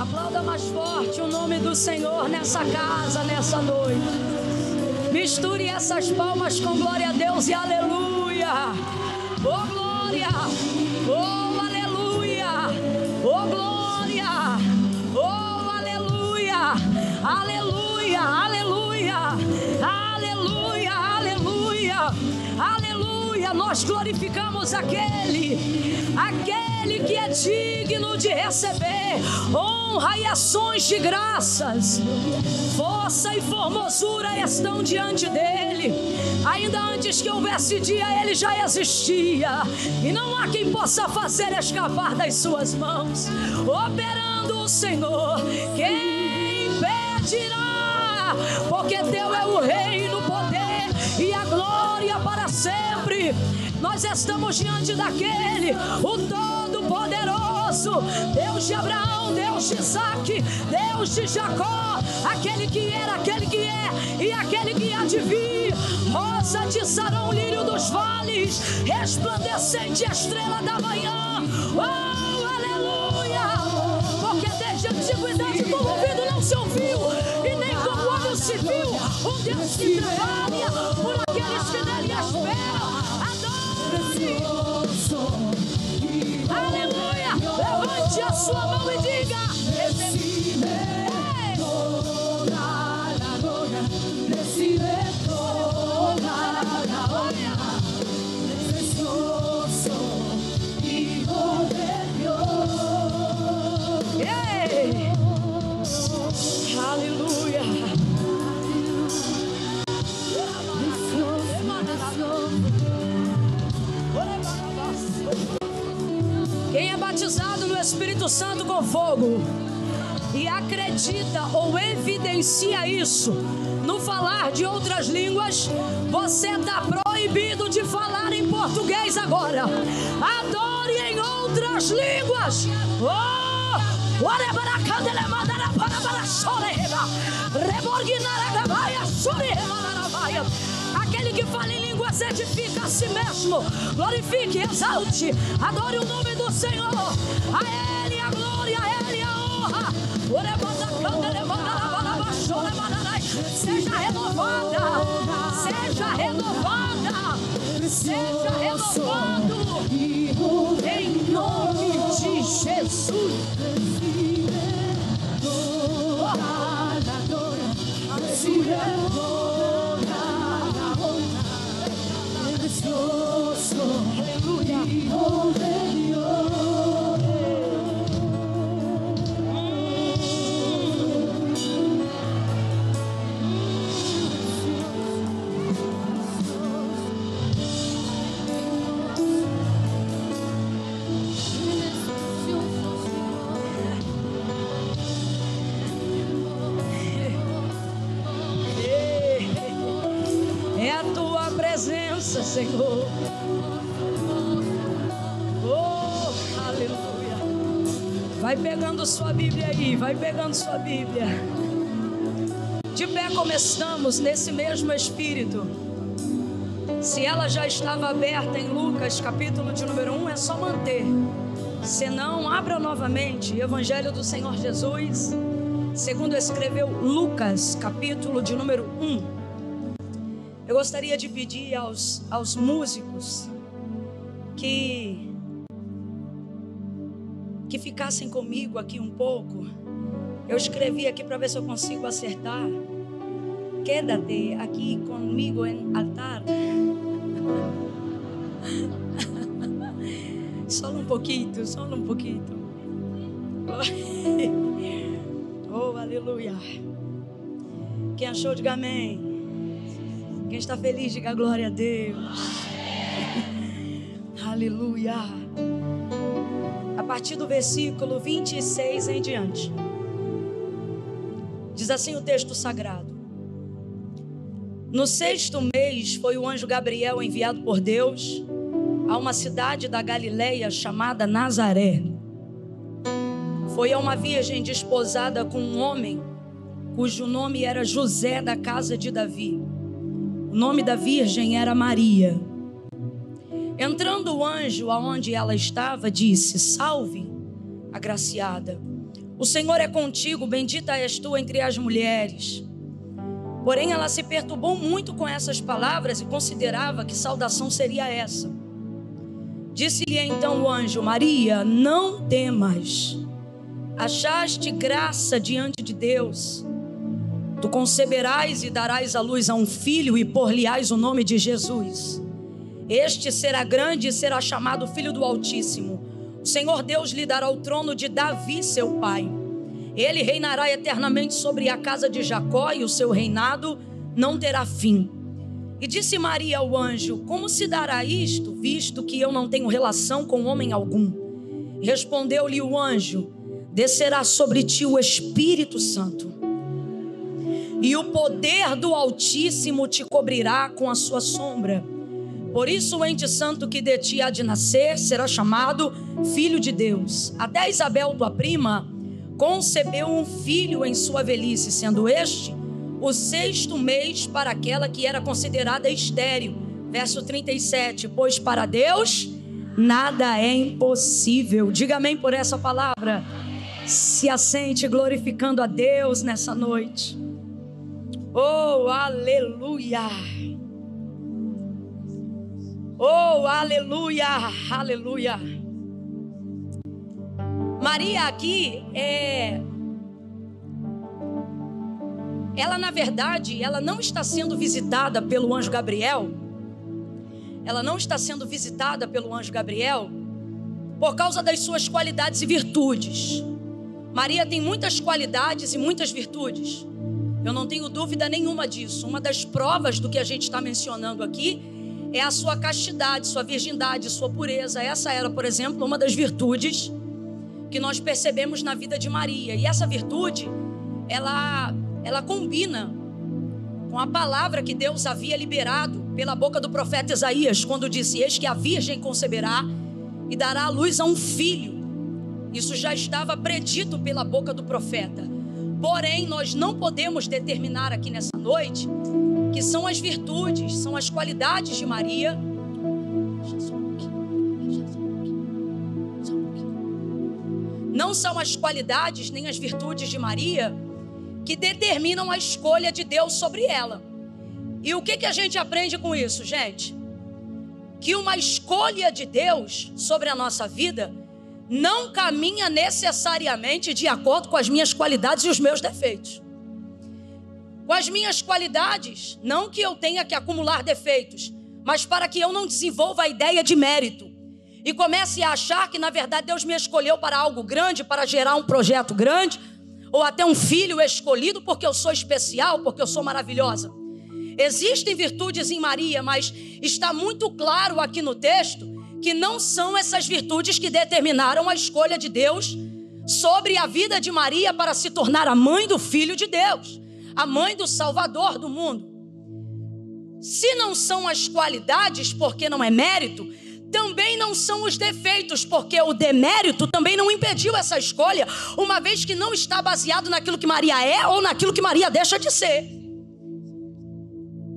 Aplauda mais forte o nome do Senhor nessa casa, nessa noite. Misture essas palmas com glória a Deus e aleluia. Oh glória, oh aleluia, oh glória, oh aleluia, aleluia, aleluia, aleluia, aleluia, aleluia. Nós glorificamos aquele que é digno de receber honra e ações de graças. Força e formosura estão diante dele. Ainda antes que houvesse dia, ele já existia, e não há quem possa fazer escapar das suas mãos. Operando o Senhor, quem impedirá? Porque teu é o reino, o poder e a glória para sempre. Nós estamos diante daquele, o Todo-Poderoso, Deus de Abraão, Deus de Isaac, Deus de Jacó, aquele que era, aquele que é e aquele que há de vir. Rosa de Sarão, lírio dos vales, resplandecente estrela da manhã. Oh, aleluia! Porque desde a antiguidade como ouvido não se ouviu, e nem como olho se viu, um Deus que trabalha por aqueles que nele esperam. Aleluia! Levante a sua mão e diga: recibe toda a glória, recibe toda a glória, precioso e glorioso. Aleluia! Quem é batizado no Espírito Santo com fogo e acredita ou evidencia isso no falar de outras línguas, você está proibido de falar em português agora. Adore em outras línguas. Aquele que fala em línguas edifica a si mesmo. Glorifique, exalte, adore o nome do Senhor. A Ele a glória, a Ele a honra. Seja renovada, seja renovada, seja renovado em nome de Jesus. Senhor, oh, aleluia. Vai pegando sua Bíblia aí, vai pegando sua Bíblia. De pé como estamos, nesse mesmo Espírito. Se ela já estava aberta em Lucas, capítulo de número 1, é só manter. Se não, abra novamente Evangelho do Senhor Jesus, segundo escreveu Lucas, capítulo de número 1. Eu gostaria de pedir aos músicos que ficassem comigo aqui um pouco. Eu escrevi aqui para ver se eu consigo acertar. Quédate aqui comigo em altar. Só um pouquinho, só um pouquinho. Oh, aleluia. Quem achou, diga amém. Quem está feliz, diga glória a Deus. Aleluia. A partir do versículo 26 em diante, diz assim o texto sagrado: no 6º mês foi o anjo Gabriel enviado por Deus a uma cidade da Galileia chamada Nazaré. Foi a uma virgem desposada com um homem cujo nome era José, da casa de Davi. O nome da virgem era Maria. Entrando o anjo aonde ela estava, disse: salve, agraciada, O Senhor é contigo, bendita és tu entre as mulheres. Porém, ela se perturbou muito com essas palavras e considerava que saudação seria essa. Disse-lhe então o anjo: Maria, não temas, achaste graça diante de Deus. Tu conceberás e darás à luz a um filho e por-lhe-ás o nome de Jesus. Este será grande e será chamado Filho do Altíssimo. O Senhor Deus lhe dará o trono de Davi, seu pai. Ele reinará eternamente sobre a casa de Jacó e o seu reinado não terá fim. E disse Maria ao anjo: como se dará isto, visto que eu não tenho relação com homem algum? Respondeu-lhe o anjo: descerá sobre ti o Espírito Santo, e o poder do Altíssimo te cobrirá com a sua sombra. Por isso o ente santo que de ti há de nascer será chamado Filho de Deus. Até Isabel, tua prima, concebeu um filho em sua velhice, sendo este o 6º mês para aquela que era considerada estéril. Verso 37, pois para Deus nada é impossível. Diga amém por essa palavra. Se assente glorificando a Deus nessa noite. Oh, aleluia. Oh, aleluia, aleluia. Maria aqui ela na verdade, ela não está sendo visitada pelo anjo Gabriel. Ela não está sendo visitada pelo anjo Gabriel por causa das suas qualidades e virtudes. Maria tem muitas qualidades e muitas virtudes. Eu não tenho dúvida nenhuma disso. Uma das provas do que a gente está mencionando aqui é a sua castidade, sua virgindade, sua pureza. Essa era, por exemplo, uma das virtudes que nós percebemos na vida de Maria. E essa virtude, ela combina com a palavra que Deus havia liberado pela boca do profeta Isaías, quando disse: eis que a virgem conceberá e dará à luz a um filho. Isso já estava predito pela boca do profeta. Porém, nós não podemos determinar aqui nessa noite que são as virtudes, são as qualidades de Maria. Não são as qualidades nem as virtudes de Maria que determinam a escolha de Deus sobre ela. E o que a gente aprende com isso, gente? Que uma escolha de Deus sobre a nossa vida não caminha necessariamente de acordo com as minhas qualidades e os meus defeitos. Com as minhas qualidades, não que eu tenha que acumular defeitos, mas para que eu não desenvolva a ideia de mérito e comece a achar que na verdade Deus me escolheu para algo grande, para gerar um projeto grande, ou até um filho escolhido porque eu sou especial, porque eu sou maravilhosa. Existem virtudes em Maria, mas está muito claro aqui no texto que não são essas virtudes que determinaram a escolha de Deus sobre a vida de Maria para se tornar a mãe do Filho de Deus, a mãe do Salvador do mundo. Se não são as qualidades, porque não é mérito, também não são os defeitos, porque o demérito também não impediu essa escolha, uma vez que não está baseado naquilo que Maria é ou naquilo que Maria deixa de ser.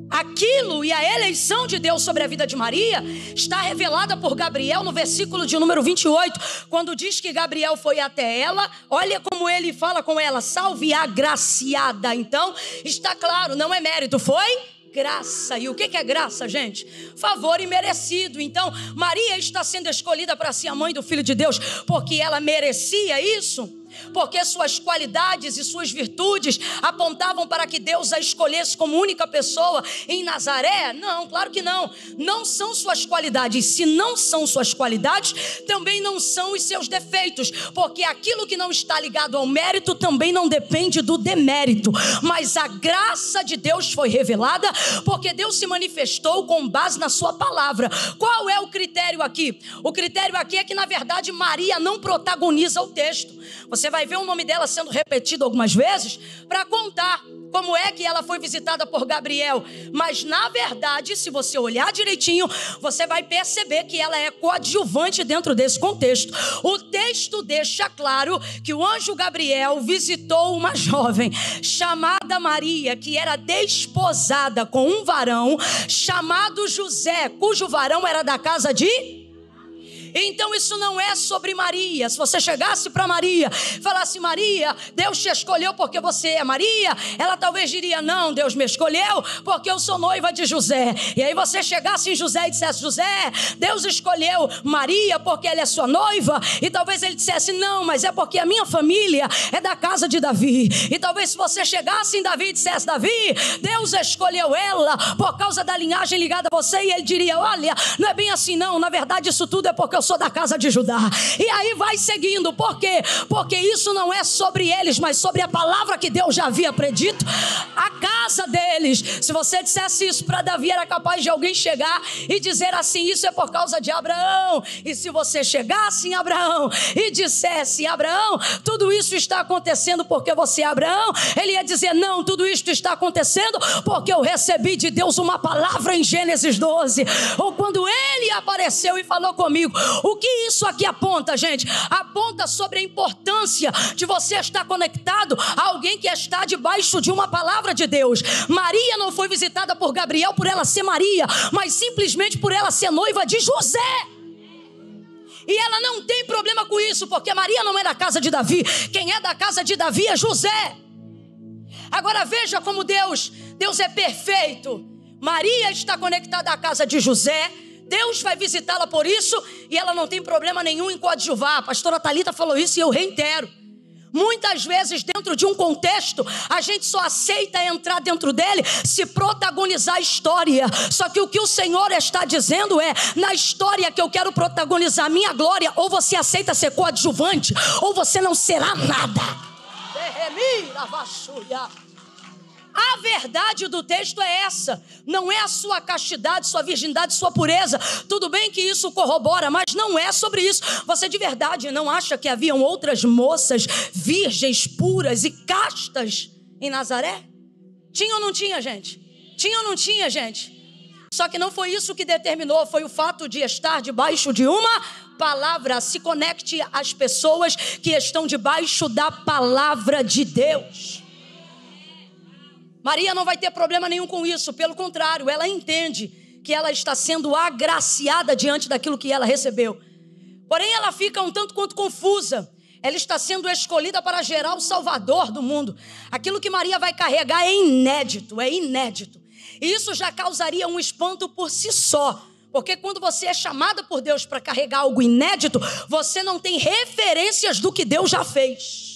Aquilo e a eleição de Deus sobre a vida de Maria está revelada por Gabriel no versículo de número 28, quando diz que Gabriel foi até ela. Olha como ele fala com ela: salve a agraciada. Então está claro, não é mérito, foi graça. E o que é graça, gente? Favor imerecido. Então Maria está sendo escolhida para ser a mãe do Filho de Deus porque ela merecia isso? Porque suas qualidades e suas virtudes apontavam para que Deus a escolhesse como única pessoa em Nazaré? Não, claro que não. Não são suas qualidades. Se não são suas qualidades, também não são os seus defeitos. Porque aquilo que não está ligado ao mérito também não depende do demérito. Mas a graça de Deus foi revelada porque Deus se manifestou com base na sua palavra. Qual é o critério aqui? O critério aqui é que, na verdade, Maria não protagoniza o texto. Você vai ver o nome dela sendo repetido algumas vezes para contar como é que ela foi visitada por Gabriel. Mas na verdade, se você olhar direitinho, você vai perceber que ela é coadjuvante dentro desse contexto. O texto deixa claro que o anjo Gabriel visitou uma jovem chamada Maria, que era desposada com um varão chamado José, cujo varão era da casa de... Então isso não é sobre Maria. Se você chegasse para Maria e falasse: Maria, Deus te escolheu porque você é Maria, ela talvez diria: não, Deus me escolheu porque eu sou noiva de José. E aí você chegasse em José e dissesse: José, Deus escolheu Maria porque ela é sua noiva. E talvez ele dissesse: não, mas é porque a minha família é da casa de Davi. E talvez se você chegasse em Davi e dissesse: Davi, Deus escolheu ela por causa da linhagem ligada a você. E ele diria: olha, não é bem assim não, na verdade isso tudo é porque eu sou da casa de Judá. E aí vai seguindo. Por quê? Porque isso não é sobre eles, mas sobre a palavra que Deus já havia predito, a casa deles. Se você dissesse isso para Davi, era capaz de alguém chegar e dizer assim: isso é por causa de Abraão. E se você chegasse em Abraão e dissesse: Abraão, tudo isso está acontecendo porque você é Abraão, ele ia dizer: não, tudo isso está acontecendo porque eu recebi de Deus uma palavra em Gênesis 12, ou quando ele apareceu e falou comigo. O que isso aqui aponta, gente? Aponta sobre a importância de você estar conectado a alguém que está debaixo de uma palavra de Deus. Maria não foi visitada por Gabriel por ela ser Maria, mas simplesmente por ela ser noiva de José. E ela não tem problema com isso, porque Maria não é da casa de Davi. Quem é da casa de Davi é José. Agora veja como Deus é perfeito. Maria está conectada à casa de José. Deus vai visitá-la por isso, e ela não tem problema nenhum em coadjuvar. A pastora Thalita falou isso e eu reitero. Muitas vezes dentro de um contexto, a gente só aceita entrar dentro dele se protagonizar a história. Só que o que o Senhor está dizendo é: na história que eu quero protagonizar a minha glória, ou você aceita ser coadjuvante, ou você não será nada. A verdade do texto é essa. Não é a sua castidade, sua virgindade, sua pureza. Tudo bem que isso corrobora, mas não é sobre isso. Você de verdade não acha que haviam outras moças virgens, puras e castas em Nazaré? Tinha ou não tinha, gente? Tinha ou não tinha, gente? Só que não foi isso que determinou. Foi o fato de estar debaixo de uma palavra. Se conecte às pessoas que estão debaixo da palavra de Deus. Maria não vai ter problema nenhum com isso, pelo contrário, ela entende que ela está sendo agraciada diante daquilo que ela recebeu. Porém, ela fica um tanto quanto confusa. Ela está sendo escolhida para gerar o Salvador do mundo. Aquilo que Maria vai carregar é inédito, é inédito. E isso já causaria um espanto por si só. Porque quando você é chamada por Deus para carregar algo inédito, você não tem referências do que Deus já fez.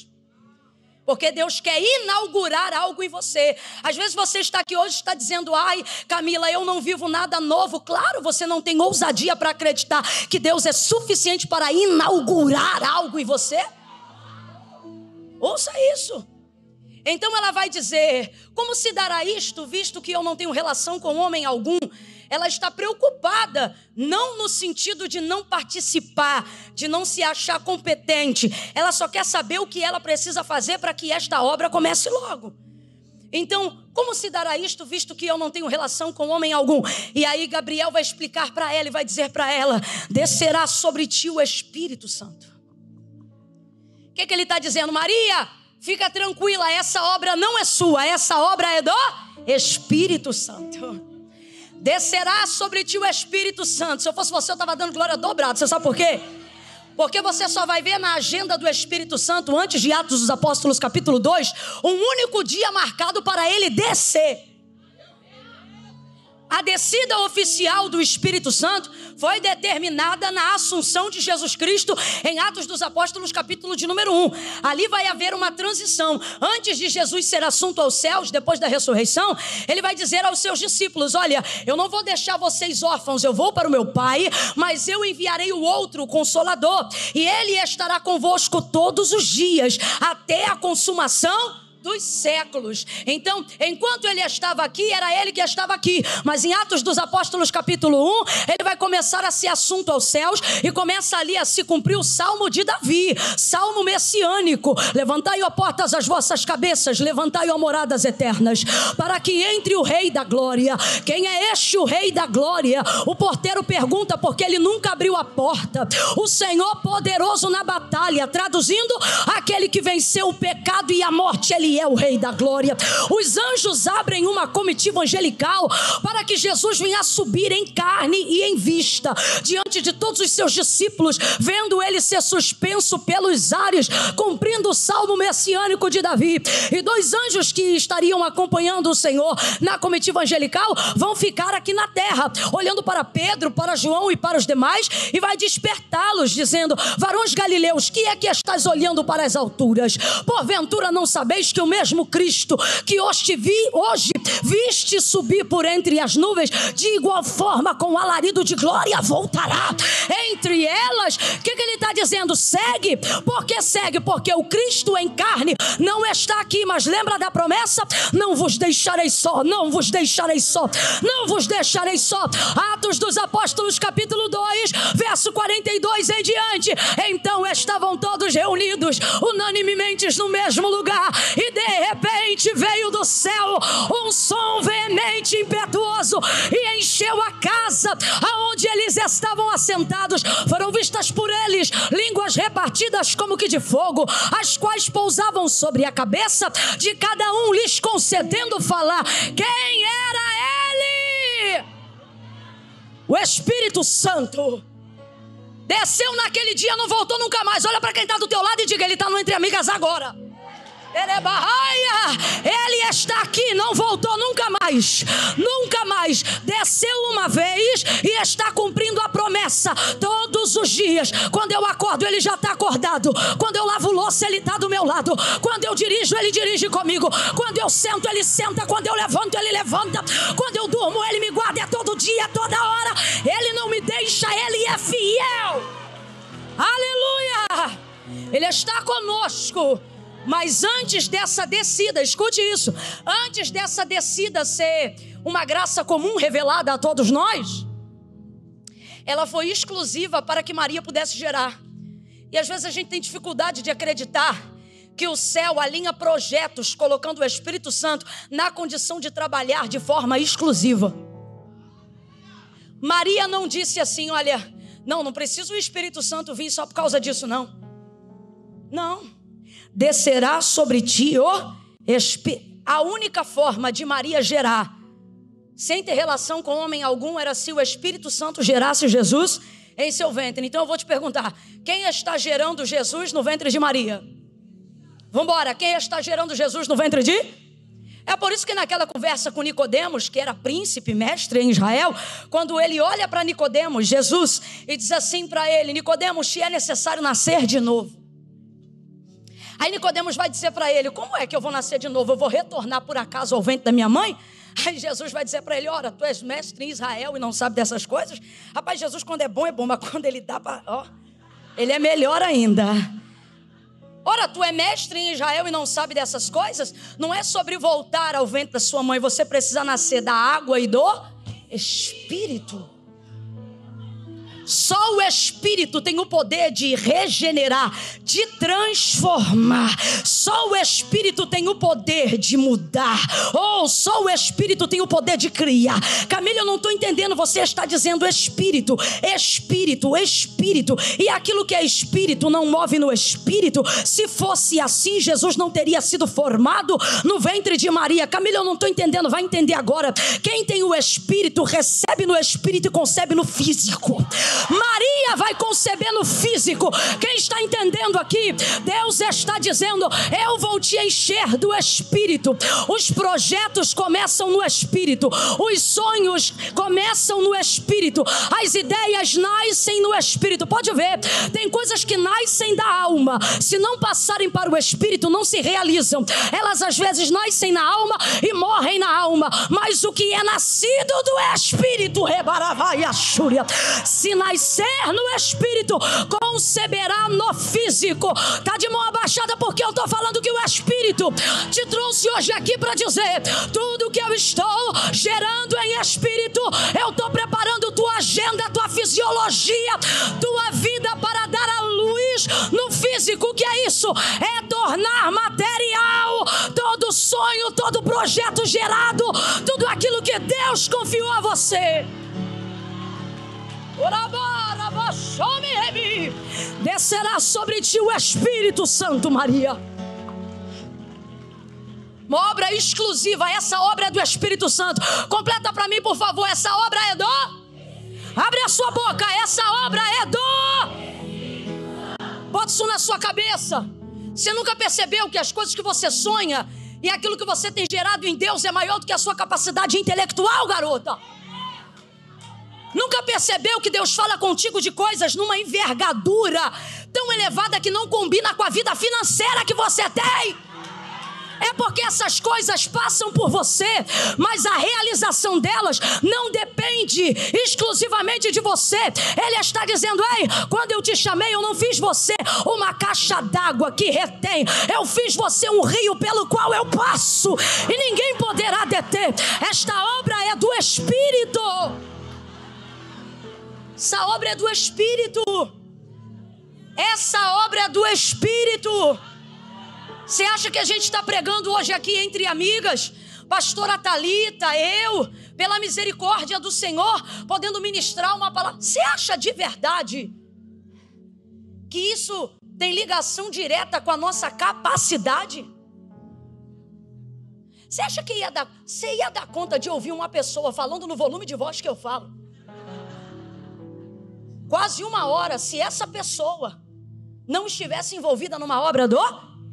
Porque Deus quer inaugurar algo em você. Às vezes você está aqui hoje e está dizendo: ai, Camila, eu não vivo nada novo. Claro, você não tem ousadia para acreditar que Deus é suficiente para inaugurar algo em você. Ouça isso. Então ela vai dizer: como se dará isto, visto que eu não tenho relação com homem algum? Ela está preocupada, não no sentido de não participar, de não se achar competente. Ela só quer saber o que ela precisa fazer para que esta obra comece logo. Então, como se dará isto, visto que eu não tenho relação com homem algum? E aí Gabriel vai explicar para ela e vai dizer para ela: descerá sobre ti o Espírito Santo. O que ele está dizendo? Maria, fica tranquila, essa obra não é sua, essa obra é do Espírito Santo. Descerá sobre ti o Espírito Santo. Se eu fosse você, eu estava dando glória dobrada. Você sabe por quê? Porque você só vai ver na agenda do Espírito Santo, antes de Atos dos Apóstolos capítulo 2, um único dia marcado para ele descer. A descida oficial do Espírito Santo foi determinada na assunção de Jesus Cristo em Atos dos Apóstolos, capítulo de número 1. Ali vai haver uma transição. Antes de Jesus ser assunto aos céus, depois da ressurreição, ele vai dizer aos seus discípulos: olha, eu não vou deixar vocês órfãos, eu vou para o meu Pai, mas eu enviarei o outro, o Consolador, e ele estará convosco todos os dias, até a consumação dos séculos. Então, enquanto ele estava aqui, era ele que estava aqui. Mas em Atos dos Apóstolos capítulo 1, ele vai começar a ser assunto aos céus, e começa ali a se cumprir o salmo de Davi, salmo messiânico: levantai, ó portas, as vossas cabeças, levantai, ó moradas eternas, para que entre o Rei da Glória. Quem é este o Rei da Glória? O porteiro pergunta, porque ele nunca abriu a porta. O Senhor poderoso na batalha, traduzindo, aquele que venceu o pecado e a morte, ele Ele é o Rei da glória. Os anjos abrem uma comitiva angelical para que Jesus venha subir em carne e em vista, diante de todos os seus discípulos, vendo ele ser suspenso pelos ares, cumprindo o salmo messiânico de Davi. E 2 anjos que estariam acompanhando o Senhor na comitiva angelical vão ficar aqui na terra, olhando para Pedro, para João e para os demais, e vai despertá-los, dizendo: varões galileus, que é que estás olhando para as alturas? Porventura não sabeis que o mesmo Cristo que hoje viste subir por entre as nuvens, de igual forma com alarido de glória voltará entre elas? O que ele está dizendo? Segue. Por que segue? Porque o Cristo em carne não está aqui, mas lembra da promessa? Não vos deixarei só, não vos deixarei só, não vos deixarei só. Atos dos Apóstolos, capítulo 2, verso 42 em diante. Então estavam todos reunidos unanimemente no mesmo lugar, e de repente veio do céu um som veemente e impetuoso, e encheu a casa aonde eles estavam assentados. Foram vistas por eles línguas repartidas como que de fogo, as quais pousavam sobre a cabeça de cada um, lhes concedendo falar. Quem era ele? O Espírito Santo desceu naquele dia, não voltou nunca mais. Olha para quem está do teu lado e diga: ele está no Entre Amigas agora. Ele está aqui, não voltou nunca mais. Nunca mais. Desceu uma vez e está cumprindo a promessa todos os dias. Quando eu acordo, ele já está acordado. Quando eu lavo louça, ele está do meu lado. Quando eu dirijo, ele dirige comigo. Quando eu sento, ele senta. Quando eu levanto, ele levanta. Quando eu durmo, ele me guarda. É todo dia, toda hora. Ele não me deixa, ele é fiel. Aleluia! Ele está conosco. Mas antes dessa descida, escute isso, antes dessa descida ser uma graça comum revelada a todos nós, ela foi exclusiva para que Maria pudesse gerar. E às vezes a gente tem dificuldade de acreditar que o céu alinha projetos colocando o Espírito Santo na condição de trabalhar de forma exclusiva. Maria não disse assim: olha, não precisa o Espírito Santo vir só por causa disso, não. Não. Descerá sobre ti o Espírito. A única forma de Maria gerar sem ter relação com homem algum era se o Espírito Santo gerasse Jesus em seu ventre. Então eu vou te perguntar: quem está gerando Jesus no ventre de Maria? Vamos embora. Quem está gerando Jesus no ventre de? É por isso que naquela conversa com Nicodemos, que era príncipe, mestre em Israel, quando ele olha para Nicodemos, Jesus, e diz assim para ele: Nicodemos, te é necessário nascer de novo. Aí Nicodemos vai dizer para ele: como é que eu vou nascer de novo? Eu vou retornar por acaso ao ventre da minha mãe? Aí Jesus vai dizer para ele: ora, tu és mestre em Israel e não sabe dessas coisas? Rapaz, Jesus quando é bom, mas quando ele dá para... ele é melhor ainda. Ora, tu é mestre em Israel e não sabe dessas coisas? Não é sobre voltar ao ventre da sua mãe. Você precisa nascer da água e do Espírito. Só o Espírito tem o poder de regenerar, de transformar. Só o Espírito tem o poder de mudar. Só o Espírito tem o poder de criar. Camila, eu não estou entendendo. Você está dizendo Espírito, Espírito, Espírito. E aquilo que é Espírito não move no Espírito. Se fosse assim, Jesus não teria sido formado no ventre de Maria. Camila, eu não estou entendendo. Vai entender agora. Quem tem o Espírito recebe no Espírito e concebe no físico. Maria vai conceber no físico. Quem está entendendo aqui? Deus está dizendo: eu vou te encher do Espírito. Os projetos começam no Espírito. Os sonhos começam no Espírito. As ideias nascem no Espírito. Pode ver, tem coisas que nascem da alma. Se não passarem para o Espírito, não se realizam. Elas às vezes nascem na alma e morrem na alma. Mas o que é nascido do Espírito, se nascer no Espírito, conceberá no físico. Está de mão abaixada porque eu estou falando que o Espírito te trouxe hoje aqui para dizer: tudo que eu estou gerando em Espírito, eu estou preparando tua agenda, tua fisiologia, tua vida para dar a luz no físico. O que é isso? É tornar material todo sonho, todo projeto gerado, tudo aquilo que Deus confiou a você. Descerá sobre ti o Espírito Santo, Maria. Uma obra exclusiva. Essa obra é do Espírito Santo. Completa para mim, por favor. Essa obra é do... Abre a sua boca. Essa obra é do... Bota isso na sua cabeça. Você nunca percebeu que as coisas que você sonha e aquilo que você tem gerado em Deus é maior do que a sua capacidade intelectual, garota? Nunca percebeu que Deus fala contigo de coisas numa envergadura tão elevada que não combina com a vida financeira que você tem? É porque essas coisas passam por você, mas a realização delas não depende exclusivamente de você. Ele está dizendo: ei, quando eu te chamei, eu não fiz você uma caixa d'água que retém. Eu fiz você um rio pelo qual eu passo e ninguém poderá deter. Esta obra é do Espírito. Essa obra é do Espírito. Essa obra é do Espírito. Você acha que a gente está pregando hoje aqui entre amigas? Pastora Thalita, eu, pela misericórdia do Senhor, podendo ministrar uma palavra. Você acha de verdade que isso tem ligação direta com a nossa capacidade? Você acha que você ia dar conta de ouvir uma pessoa falando no volume de voz que eu falo? Quase 1 hora, se essa pessoa não estivesse envolvida numa obra do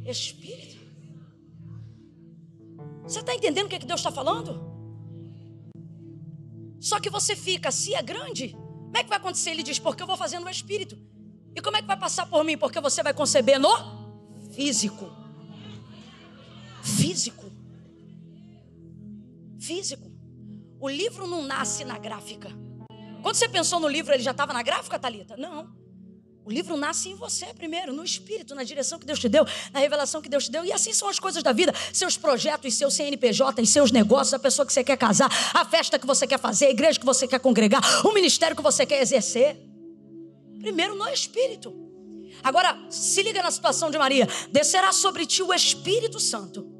Espírito. Você está entendendo o que Deus está falando? Só que você fica, se é grande, como é que vai acontecer? Ele diz, porque eu vou fazer no Espírito. E como é que vai passar por mim? Porque você vai conceber no físico. Físico. Físico. O livro não nasce na gráfica. Quando você pensou no livro, ele já estava na gráfica, Thalita? Não. O livro nasce em você primeiro, no Espírito, na direção que Deus te deu, na revelação que Deus te deu. E assim são as coisas da vida. Seus projetos, seus CNPJ, seus negócios, a pessoa que você quer casar, a festa que você quer fazer, a igreja que você quer congregar, o ministério que você quer exercer. Primeiro no Espírito. Agora, se liga na situação de Maria. Descerá sobre ti o Espírito Santo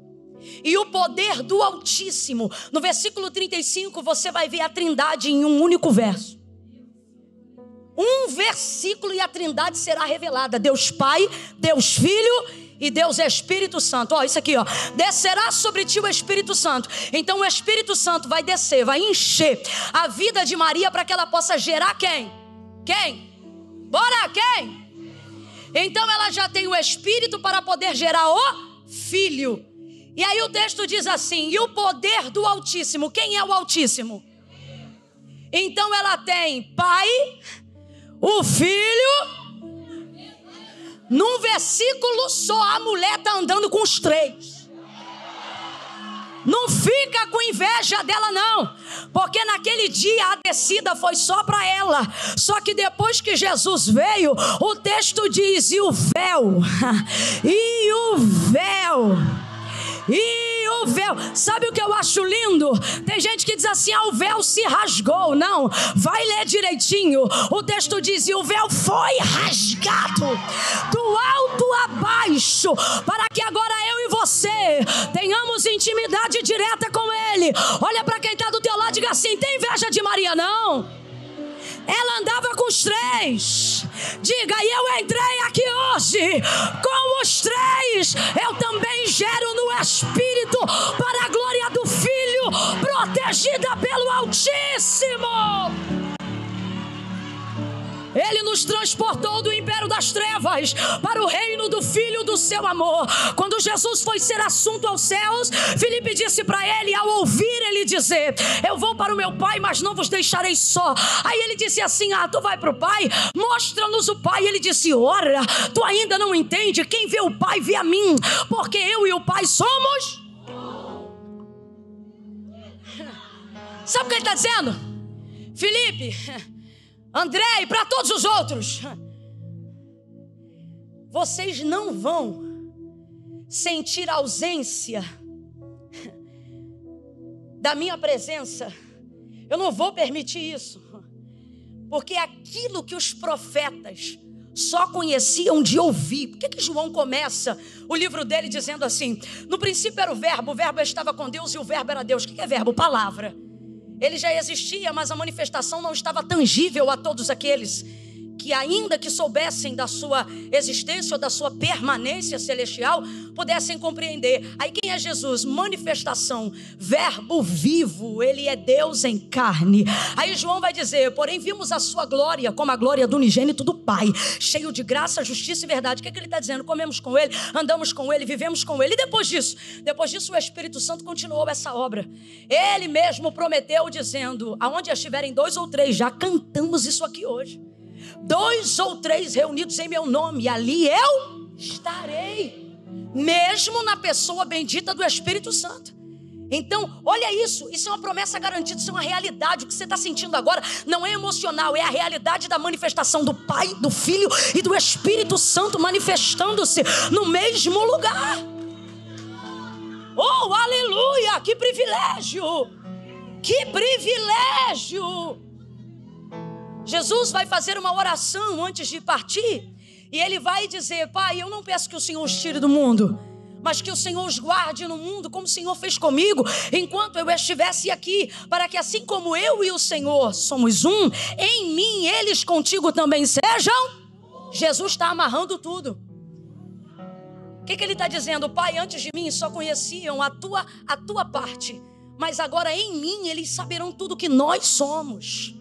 e o poder do Altíssimo. No versículo 35, você vai ver a Trindade em um único verso. Um versículo e a Trindade será revelada. Deus Pai, Deus Filho e Deus Espírito Santo. Ó, isso aqui, ó. Descerá sobre ti o Espírito Santo. Então o Espírito Santo vai descer, vai encher a vida de Maria para que ela possa gerar quem? Quem? Bora, quem? Então ela já tem o Espírito para poder gerar o Filho. E aí o texto diz assim, e o poder do Altíssimo. Quem é o Altíssimo? Então ela tem Pai, o Filho. Num versículo só, a mulher está andando com os 3. Não fica com inveja dela não, porque naquele dia a descida foi só para ela. Só que depois que Jesus veio, o texto diz, e o véu, sabe o que eu acho lindo? Tem gente que diz assim, o véu se rasgou. Não, vai ler direitinho. O texto diz, e o véu foi rasgado do alto a baixo, para que agora eu e você tenhamos intimidade direta com Ele. Olha para quem está do teu lado e diga assim, tem inveja de Maria não? Ela andava com os 3. Diga, e eu entrei aqui hoje com os 3. Eu também gero no Espírito para a glória do Filho, protegida pelo Altíssimo. Ele nos transportou do império das trevas para o reino do Filho do seu amor. Quando Jesus foi ser assunto aos céus, Filipe disse para ele, ao ouvir ele dizer, eu vou para o meu Pai, mas não vos deixarei só. Aí ele disse assim, tu vai para o Pai? Mostra-nos o Pai. Ele disse, ora, tu ainda não entende? Quem vê o Pai vê a mim, porque eu e o Pai somos... Sabe o que ele está dizendo? Filipe, André e para todos os outros, vocês não vão sentir a ausência da minha presença. Eu não vou permitir isso, porque aquilo que os profetas só conheciam de ouvir. Por que João começa o livro dele dizendo assim, no princípio era o verbo estava com Deus e o verbo era Deus. O que é verbo? Palavra. Ele já existia, mas a manifestação não estava tangível a todos aqueles que ainda que soubessem da sua existência ou da sua permanência celestial, pudessem compreender. Aí quem é Jesus? Manifestação, verbo vivo, ele é Deus em carne. Aí João vai dizer: porém vimos a sua glória como a glória do unigênito do Pai, cheio de graça, justiça e verdade. O que ele está dizendo? Comemos com ele, andamos com ele, vivemos com ele. E depois disso o Espírito Santo continuou essa obra. Ele mesmo prometeu dizendo: aonde estiverem 2 ou 3, já cantamos isso aqui hoje, 2 ou 3 reunidos em meu nome, ali eu estarei, mesmo na pessoa bendita do Espírito Santo. Então, olha isso é uma promessa garantida, isso é uma realidade. O que você está sentindo agora não é emocional, é a realidade da manifestação do Pai, do Filho e do Espírito Santo manifestando-se no mesmo lugar. Oh, aleluia, que privilégio, que privilégio. Jesus vai fazer uma oração antes de partir, e ele vai dizer: Pai, eu não peço que o Senhor os tire do mundo, mas que o Senhor os guarde no mundo, como o Senhor fez comigo, enquanto eu estivesse aqui, para que assim como eu e o Senhor somos um, em mim, eles contigo também sejam. Jesus está amarrando tudo. O que ele está dizendo? Pai, antes de mim só conheciam a tua parte, mas agora em mim eles saberão tudo que nós somos.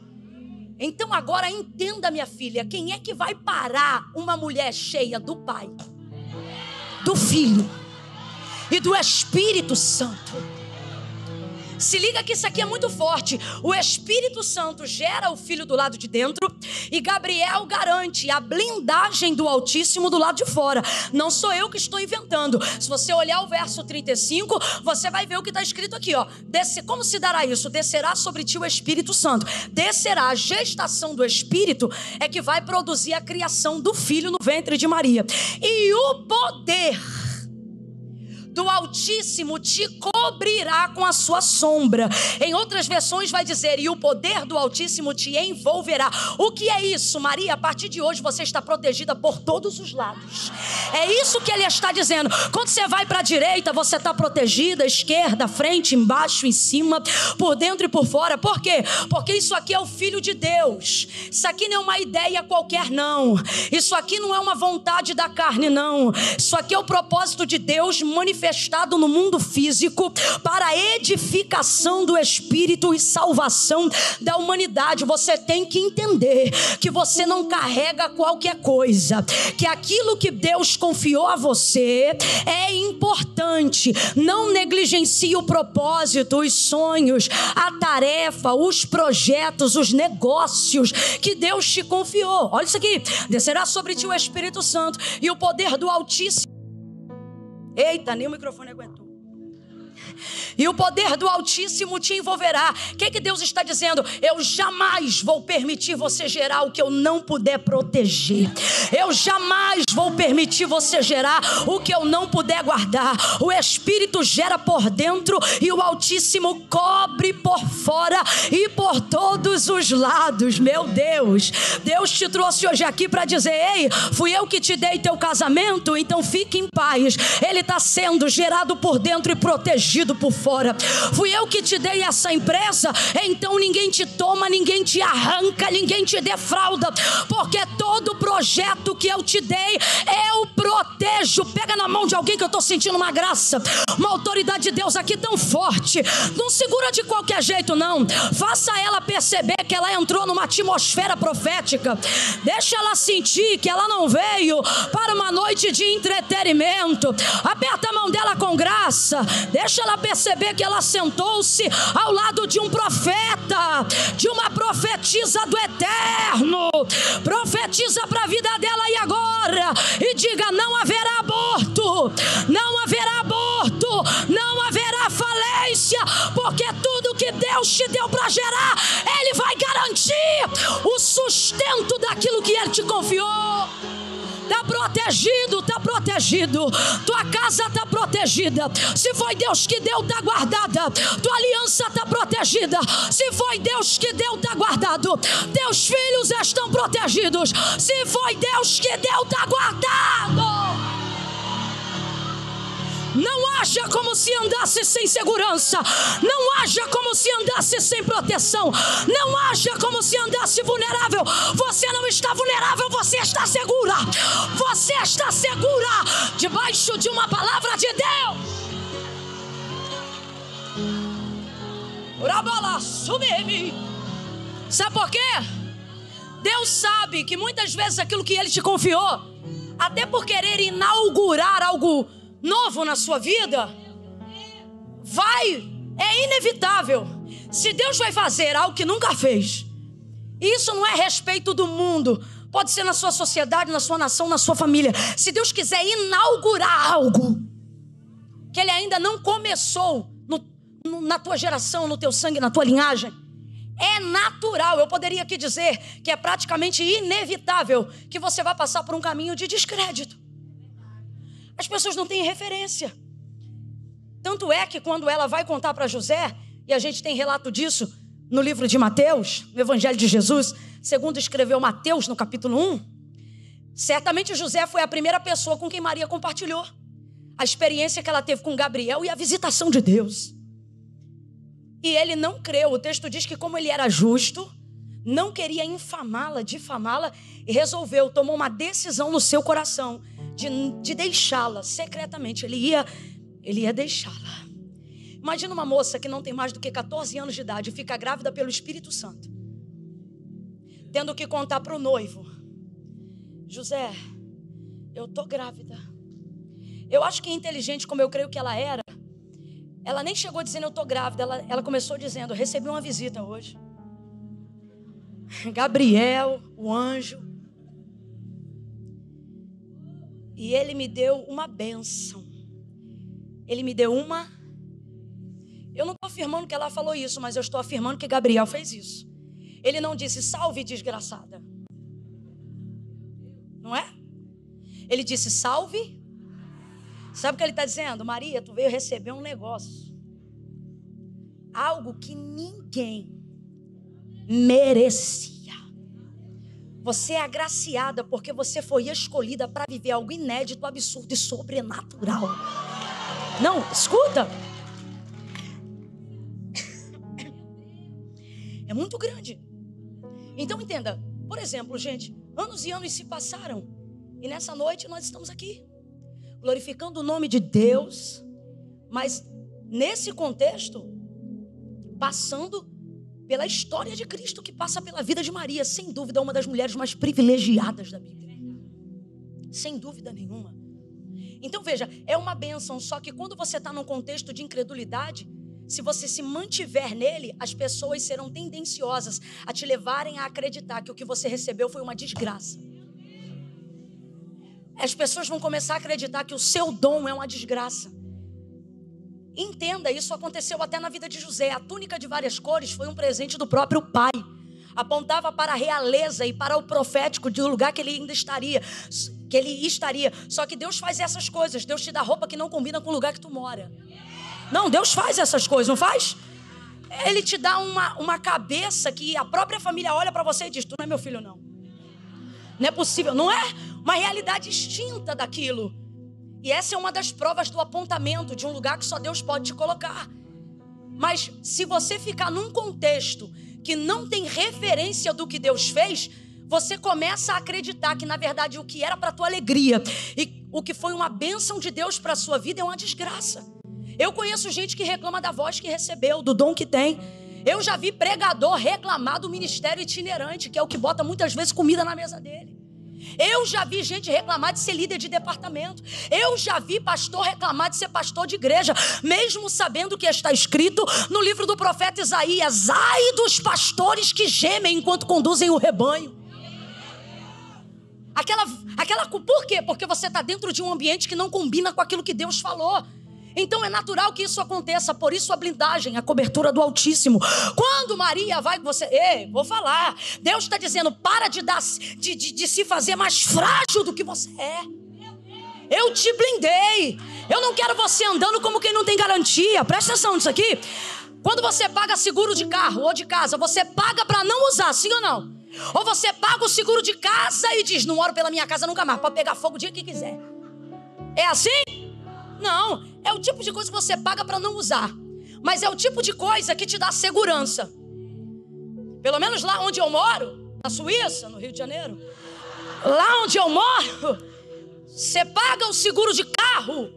Então agora entenda, minha filha, quem é que vai parar uma mulher cheia do Pai, do Filho e do Espírito Santo? Se liga que isso aqui é muito forte. O Espírito Santo gera o Filho do lado de dentro, e Gabriel garante a blindagem do Altíssimo do lado de fora. Não sou eu que estou inventando. Se você olhar o verso 35, você vai ver o que está escrito aqui, ó. Como se dará isso? Descerá sobre ti o Espírito Santo. Descerá. A gestação do Espírito é que vai produzir a criação do Filho no ventre de Maria. E o poder do Altíssimo te cobrirá com a sua sombra. Em outras versões vai dizer: e o poder do Altíssimo te envolverá. O que é isso, Maria? A partir de hoje você está protegida por todos os lados. É isso que ele está dizendo. Quando você vai para a direita, você está protegida, esquerda, frente, embaixo, em cima, por dentro e por fora. Por quê? Porque isso aqui é o Filho de Deus. Isso aqui não é uma ideia qualquer, não. Isso aqui não é uma vontade da carne, não. Isso aqui é o propósito de Deus manifestado no mundo físico para a edificação do Espírito e salvação da humanidade. Você tem que entender que você não carrega qualquer coisa, que aquilo que Deus confiou a você é importante. Não negligencie o propósito, os sonhos, a tarefa, os projetos, os negócios que Deus te confiou. Olha isso aqui: descerá sobre ti o Espírito Santo e o poder do Altíssimo. Eita, nem o microfone aguentou. E o poder do Altíssimo te envolverá. O que Deus está dizendo? Eu jamais vou permitir você gerar o que eu não puder proteger. Eu jamais vou permitir você gerar o que eu não puder guardar. O Espírito gera por dentro e o Altíssimo cobre por fora e por todos os lados. Meu Deus, Deus te trouxe hoje aqui para dizer: ei, fui eu que te dei teu casamento, então fique em paz. Ele está sendo gerado por dentro e protegido por fora. Fui eu que te dei essa empresa, então ninguém te toma, ninguém te arranca, ninguém te defrauda, porque todo projeto que eu te dei, eu protejo. Pega na mão de alguém, que eu estou sentindo uma graça, uma autoridade de Deus aqui tão forte. Não segura de qualquer jeito, não. Faça ela perceber que ela entrou numa atmosfera profética. Deixa ela sentir que ela não veio para uma noite de entretenimento. Aperta a mão dela com graça. Deixa ela perceber que ela sentou-se ao lado de um profeta, de uma profetisa do eterno. Profetiza para a vida dela e agora, e diga: não haverá aborto, não haverá aborto, não haverá falência, porque tudo que Deus te deu para gerar, Ele vai garantir o sustento daquilo que Ele te confiou. Está protegido, está protegido. Tua casa está protegida. Se foi Deus que deu, está guardada. Tua aliança está protegida. Se foi Deus que deu, está guardado. Teus filhos estão protegidos. Se foi Deus que deu, está guardado. Não haja como se andasse sem segurança. Não haja como se andasse sem proteção. Não haja como se andasse vulnerável. Você não está vulnerável, você está segura. Você está segura debaixo de uma palavra de Deus. Sabe por quê? Deus sabe que muitas vezes aquilo que Ele te confiou, até por querer inaugurar algo novo na sua vida, é inevitável. Se Deus vai fazer algo que nunca fez, isso não é respeito do mundo. Pode ser na sua sociedade, na sua nação, na sua família. Se Deus quiser inaugurar algo que Ele ainda não começou na tua geração, no teu sangue, na tua linhagem, é natural. Eu poderia aqui dizer que é praticamente inevitável que você vai passar por um caminho de descrédito. As pessoas não têm referência. Tanto é que quando ela vai contar para José, e a gente tem relato disso no livro de Mateus, no Evangelho de Jesus, segundo escreveu Mateus no capítulo 1, certamente José foi a primeira pessoa com quem Maria compartilhou a experiência que ela teve com Gabriel e a visitação de Deus. E ele não creu. O texto diz que, como ele era justo, não queria infamá-la, difamá-la, e tomou uma decisão no seu coração de deixá-la secretamente. Ele ia deixá-la. Imagina uma moça que não tem mais do que 14 anos de idade e fica grávida pelo Espírito Santo, tendo que contar para o noivo: José, eu tô grávida. Eu acho que inteligente, como eu creio que ela era, ela nem chegou dizendo eu tô grávida. Ela começou dizendo: eu recebi uma visita hoje. Gabriel, o anjo. E ele me deu uma bênção. Ele me deu uma... Eu não estou afirmando que ela falou isso, mas eu estou afirmando que Gabriel fez isso. Ele não disse: salve, desgraçada. Não é? Ele disse: salve. Sabe o que ele está dizendo? Maria, tu veio receber um negócio. Algo que ninguém merecia. Você é agraciada porque você foi escolhida para viver algo inédito, absurdo e sobrenatural. Não, escuta. É muito grande. Então entenda. Por exemplo, gente, anos e anos se passaram. E nessa noite nós estamos aqui, glorificando o nome de Deus, mas nesse contexto, passando pela história de Cristo, que passa pela vida de Maria, sem dúvida uma das mulheres mais privilegiadas da Bíblia, sem dúvida nenhuma. Então veja, é uma bênção, só que quando você está num contexto de incredulidade, se você se mantiver nele, as pessoas serão tendenciosas a te levarem a acreditar que o que você recebeu foi uma desgraça. As pessoas vão começar a acreditar que o seu dom é uma desgraça. Entenda, isso aconteceu até na vida de José. A túnica de várias cores foi um presente do próprio pai. Apontava para a realeza e para o profético de um lugar que ele ainda estaria. Só que Deus faz essas coisas. Deus te dá roupa que não combina com o lugar que tu mora. Não, Deus faz essas coisas, não faz? Ele te dá uma cabeça que a própria família olha para você e diz: tu não é meu filho, não. Não é possível, não é? Uma realidade extinta daquilo. E essa é uma das provas do apontamento de um lugar que só Deus pode te colocar. Mas se você ficar num contexto que não tem referência do que Deus fez, você começa a acreditar que na verdade o que era para tua alegria e o que foi uma bênção de Deus para a sua vida é uma desgraça. Eu conheço gente que reclama da voz que recebeu, do dom que tem. Eu já vi pregador reclamar do ministério itinerante, que é o que bota muitas vezes comida na mesa dele. Eu já vi gente reclamar de ser líder de departamento. Eu já vi pastor reclamar de ser pastor de igreja, mesmo sabendo que está escrito no livro do profeta Isaías: ai dos pastores que gemem enquanto conduzem o rebanho. Por quê? Porque você está dentro de um ambiente que não combina com aquilo que Deus falou. Então é natural que isso aconteça. Por isso a blindagem, a cobertura do Altíssimo. Quando Maria vai com você, vou falar, Deus está dizendo: para de se fazer mais frágil do que você é. Eu te blindei. Eu não quero você andando como quem não tem garantia. Presta atenção nisso aqui. Quando você paga seguro de carro ou de casa, você paga para não usar, sim ou não? Ou você paga o seguro de casa e diz: não oro pela minha casa nunca mais, pode pegar fogo o dia que quiser. É assim? Não. É o tipo de coisa que você paga para não usar. Mas é o tipo de coisa que te dá segurança. Pelo menos lá onde eu moro, na Suíça, no Rio de Janeiro. Lá onde eu moro, você paga o seguro de carro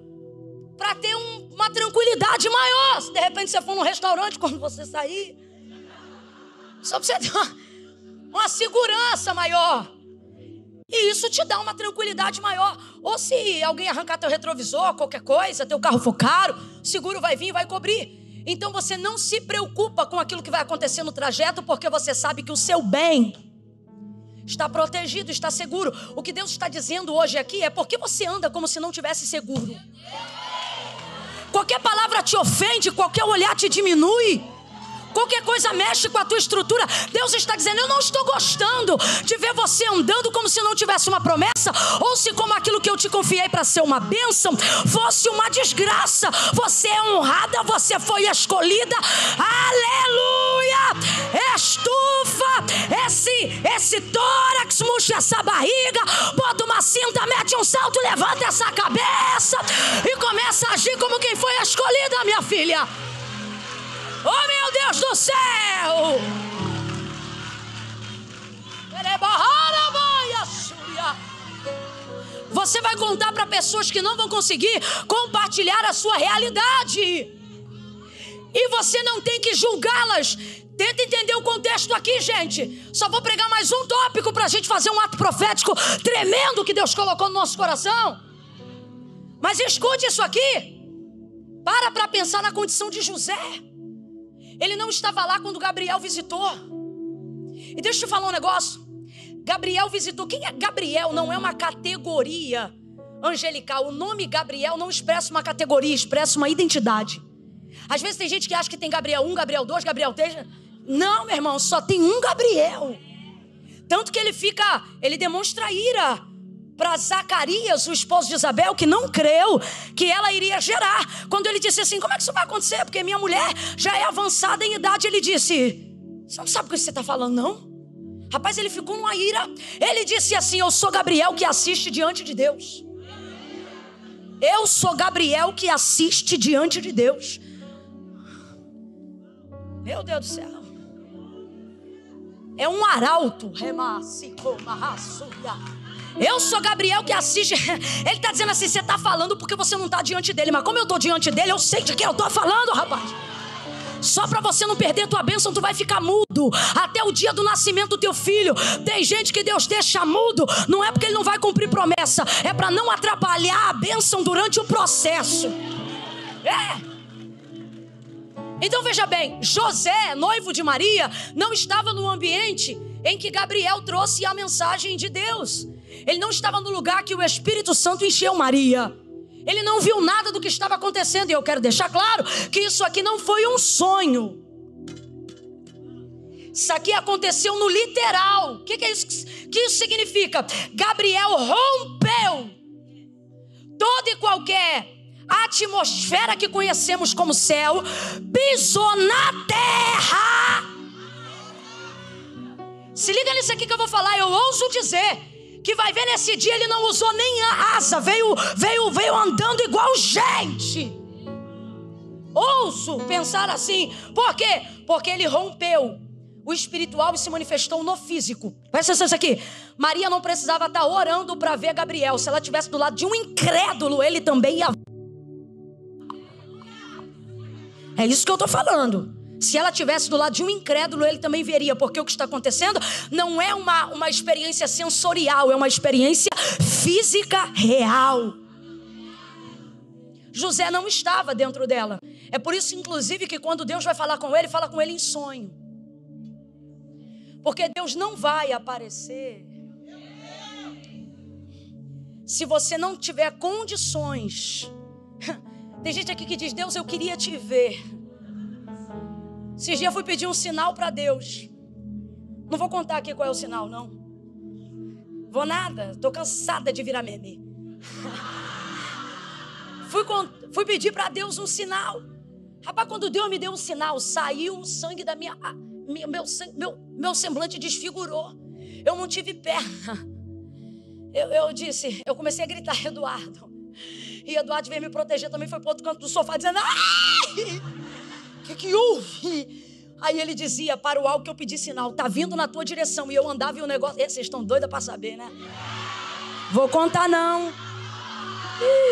para ter uma tranquilidade maior. Se de repente você for num restaurante, quando você sair, só para você ter uma segurança maior. E isso te dá uma tranquilidade maior. Ou se alguém arrancar teu retrovisor, qualquer coisa, teu carro for caro, o seguro vai vir e vai cobrir. Então você não se preocupa com aquilo que vai acontecer no trajeto, porque você sabe que o seu bem está protegido, está seguro. O que Deus está dizendo hoje aqui é porque você anda como se não tivesse seguro. Qualquer palavra te ofende, qualquer olhar te diminui, qualquer coisa mexe com a tua estrutura. Deus está dizendo: eu não estou gostando de ver você andando como se não tivesse uma promessa, ou se como aquilo que eu te confiei para ser uma bênção fosse uma desgraça. Você é honrada, você foi escolhida. Aleluia! Estufa esse tórax, murcha essa barriga, bota uma cinta, mete um salto, levanta essa cabeça e começa a agir como quem foi escolhida, minha filha. Oh, meu Deus do céu! Você vai contar para pessoas que não vão conseguir compartilhar a sua realidade. E você não tem que julgá-las. Tenta entender o contexto aqui, gente. Só vou pregar mais um tópico para a gente fazer um ato profético tremendo que Deus colocou no nosso coração. Mas escute isso aqui. Para pensar na condição de José. Ele não estava lá quando Gabriel visitou. E deixa eu te falar um negócio. Gabriel visitou. Quem é Gabriel? Não é uma categoria angelical. O nome Gabriel não expressa uma categoria, expressa uma identidade. Às vezes tem gente que acha que tem Gabriel 1, Gabriel 2, Gabriel 3. Não, meu irmão, só tem um Gabriel. Tanto que ele demonstra ira para Zacarias, o esposo de Isabel, que não creu que ela iria gerar. Quando ele disse assim: como é que isso vai acontecer? Porque minha mulher já é avançada em idade. Ele disse: você não sabe o que você está falando, não? Rapaz, ele ficou numa ira. Ele disse assim: eu sou Gabriel que assiste diante de Deus. Eu sou Gabriel que assiste diante de Deus. Meu Deus do céu. É um arauto. Eu sou Gabriel que assiste. Ele está dizendo assim: você está falando porque você não está diante dele. Mas como eu estou diante dele, eu sei de quem eu estou falando, rapaz. Só para você não perder tua bênção, tu vai ficar mudo até o dia do nascimento do teu filho. Tem gente que Deus deixa mudo, não é porque ele não vai cumprir promessa, é para não atrapalhar a bênção durante o processo. Então veja bem, José, noivo de Maria, não estava no ambiente em que Gabriel trouxe a mensagem de Deus. Ele não estava no lugar que o Espírito Santo encheu Maria. Ele não viu nada do que estava acontecendo. E eu quero deixar claro que isso aqui não foi um sonho. Isso aqui aconteceu no literal. O que é isso? Que isso significa? Gabriel rompeu toda e qualquer atmosfera que conhecemos como céu, pisou na terra. Se liga nisso aqui que eu vou falar. Eu ouso dizer que vai ver nesse dia ele não usou nem a asa, veio andando igual gente. Ouso pensar assim. Por quê? Porque ele rompeu o espiritual e se manifestou no físico. Presta atenção nisso aqui. Maria não precisava estar orando para ver Gabriel. Se ela estivesse do lado de um incrédulo, ele também ia. É isso que eu estou falando. Se ela estivesse do lado de um incrédulo, ele também veria. Porque o que está acontecendo não é uma experiência sensorial, é uma experiência física real. José não estava dentro dela. É por isso, inclusive, que quando Deus vai falar com ele, fala com ele em sonho. Porque Deus não vai aparecer se você não tiver condições. Tem gente aqui que diz: Deus, eu queria te ver. Esses dias eu fui pedir um sinal para Deus. Não vou contar aqui qual é o sinal, não. Vou nada, estou cansada de virar meme. Fui pedir para Deus um sinal. Rapaz, quando Deus me deu um sinal, saiu o sangue da meu semblante desfigurou. Eu não tive perna. Eu comecei a gritar: Eduardo. E Eduardo veio me proteger também, foi pro outro canto do sofá dizendo: ai, que houve? Aí ele dizia: para o algo que eu pedi sinal, tá vindo na tua direção. E eu andava e o negócio... Vocês estão doidos para saber, né? Vou contar não.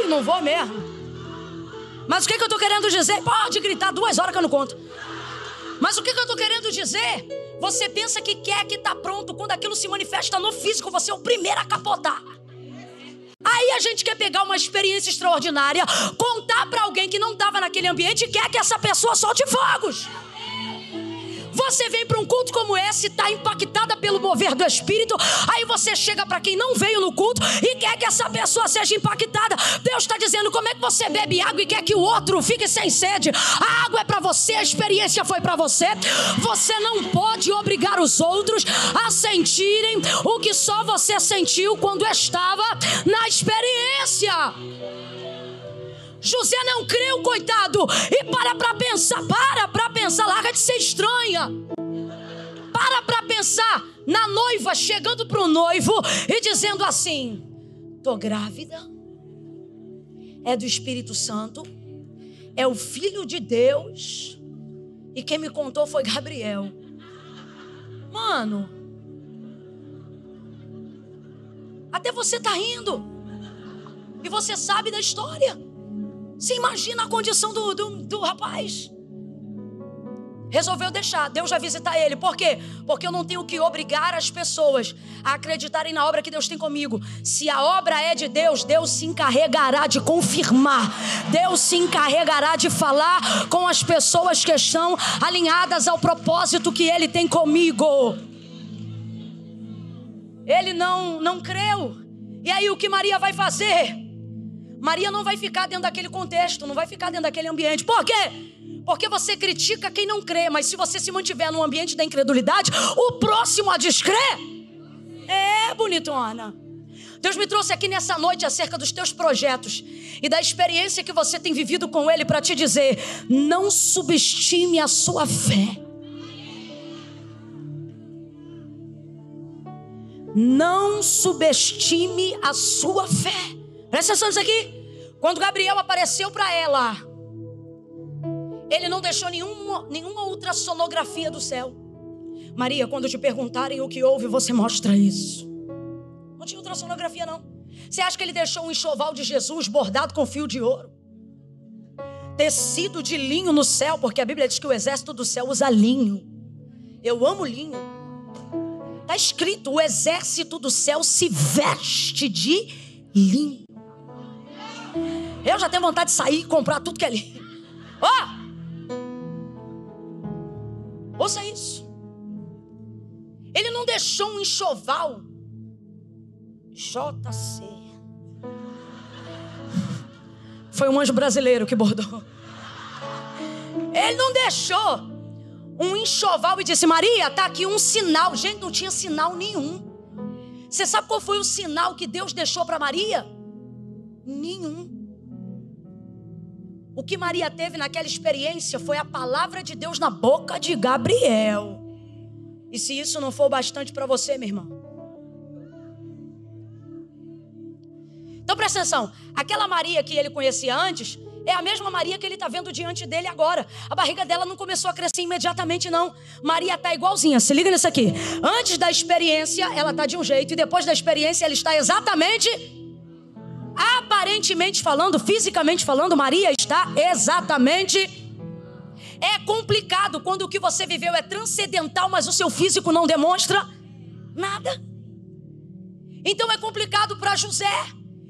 Não vou mesmo. Mas o que eu tô querendo dizer? Pode gritar 2 horas que eu não conto. Mas o que eu tô querendo dizer? Você pensa que quer que tá pronto. Quando aquilo se manifesta no físico, você é o primeiro a capotar. Aí a gente quer pegar uma experiência extraordinária, contar para alguém que não estava naquele ambiente e quer que essa pessoa solte fogos. Você vem para um culto como esse, está impactada pelo mover do Espírito. Aí você chega para quem não veio no culto e quer que essa pessoa seja impactada. Deus está dizendo: como é que você bebe água e quer que o outro fique sem sede? A água é para você, a experiência foi para você. Você não pode obrigar os outros a sentirem o que só você sentiu quando estava na experiência. José não creu, coitado. E para pensar, larga de ser estranha. Para pensar na noiva chegando para o noivo e dizendo assim: tô grávida, é do Espírito Santo, é o Filho de Deus, e quem me contou foi Gabriel. Mano, até você tá rindo e você sabe da história. Você imagina a condição do rapaz. Resolveu deixar Deus já visitar ele. Por quê? Porque eu não tenho que obrigar as pessoas a acreditarem na obra que Deus tem comigo. Se a obra é de Deus, Deus se encarregará de confirmar. Deus se encarregará de falar com as pessoas que estão alinhadas ao propósito que Ele tem comigo. Ele não creu. E aí o que Maria vai fazer? Maria não vai ficar dentro daquele contexto, não vai ficar dentro daquele ambiente. Por quê? Porque você critica quem não crê, mas se você se mantiver no ambiente da incredulidade, o próximo a descrer é bonitona. Deus me trouxe aqui nessa noite acerca dos teus projetos e da experiência que você tem vivido com Ele para te dizer: não subestime a sua fé. Não subestime a sua fé. Presta atenção nisso aqui. Quando Gabriel apareceu para ela, ele não deixou nenhuma ultrassonografia do céu. Maria, quando te perguntarem o que houve, você mostra isso. Não tinha ultrassonografia não. Você acha que ele deixou um enxoval de Jesus bordado com fio de ouro, tecido de linho no céu? Porque a Bíblia diz que o exército do céu usa linho. Eu amo linho. Está escrito: o exército do céu se veste de linho. Eu já tenho vontade de sair e comprar tudo que é linho. Ouça isso. Ele não deixou um enxoval JC. Foi um anjo brasileiro que bordou. Ele não deixou um enxoval e disse: Maria, tá aqui um sinal. Gente, não tinha sinal nenhum. Você sabe qual foi o sinal que Deus deixou para Maria? Nenhum. O que Maria teve naquela experiência foi a palavra de Deus na boca de Gabriel. E se isso não for bastante para você, minha irmã? Então presta atenção. Aquela Maria que ele conhecia antes é a mesma Maria que ele está vendo diante dele agora. A barriga dela não começou a crescer imediatamente, não. Maria está igualzinha. Se liga nisso aqui. Antes da experiência, ela está de um jeito. E depois da experiência, ela está exatamente... Aparentemente falando, fisicamente falando, Maria está exatamente... É complicado quando o que você viveu é transcendental, mas o seu físico não demonstra nada. Então é complicado para José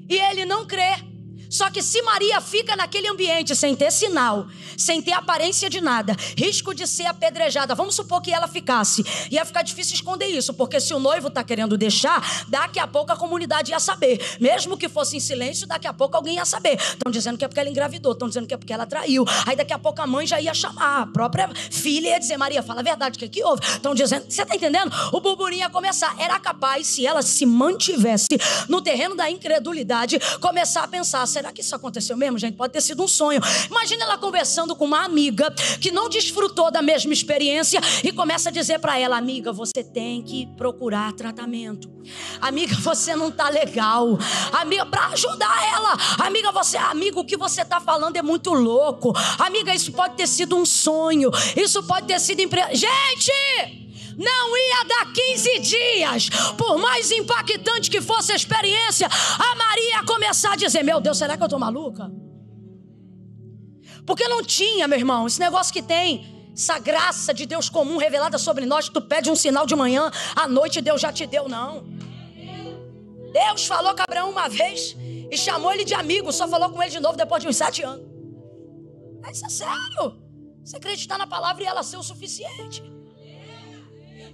e ele não crê. Só que se Maria fica naquele ambiente sem ter sinal, sem ter aparência de nada, risco de ser apedrejada, vamos supor que ela ficasse, ia ficar difícil esconder isso, porque se o noivo está querendo deixar, daqui a pouco a comunidade ia saber, mesmo que fosse em silêncio, daqui a pouco alguém ia saber. Estão dizendo que é porque ela engravidou, estão dizendo que é porque ela traiu, aí daqui a pouco a mãe já ia chamar a própria filha e ia dizer: Maria, fala a verdade, o que houve? Estão dizendo, você está entendendo? O burburinho ia começar. Era capaz, se ela se mantivesse no terreno da incredulidade, começar a pensar: será que isso aconteceu mesmo, gente? Pode ter sido um sonho. Imagina ela conversando com uma amiga que não desfrutou da mesma experiência e começa a dizer para ela: amiga, você tem que procurar tratamento. Amiga, você não tá legal. Amiga, para ajudar ela. Amiga, o que você tá falando é muito louco. Amiga, isso pode ter sido um sonho. Isso pode ter sido... Gente! Não ia dar 15 dias, por mais impactante que fosse a experiência, a Maria ia começar a dizer: meu Deus, será que eu tô maluca? Porque não tinha, meu irmão, esse negócio que tem, essa graça de Deus comum revelada sobre nós, que tu pede um sinal de manhã, à noite Deus já te deu, não. Deus falou com Abraão uma vez e chamou ele de amigo, só falou com ele de novo depois de uns 7 anos. Isso é sério. Você acreditar na palavra e ela ser o suficiente.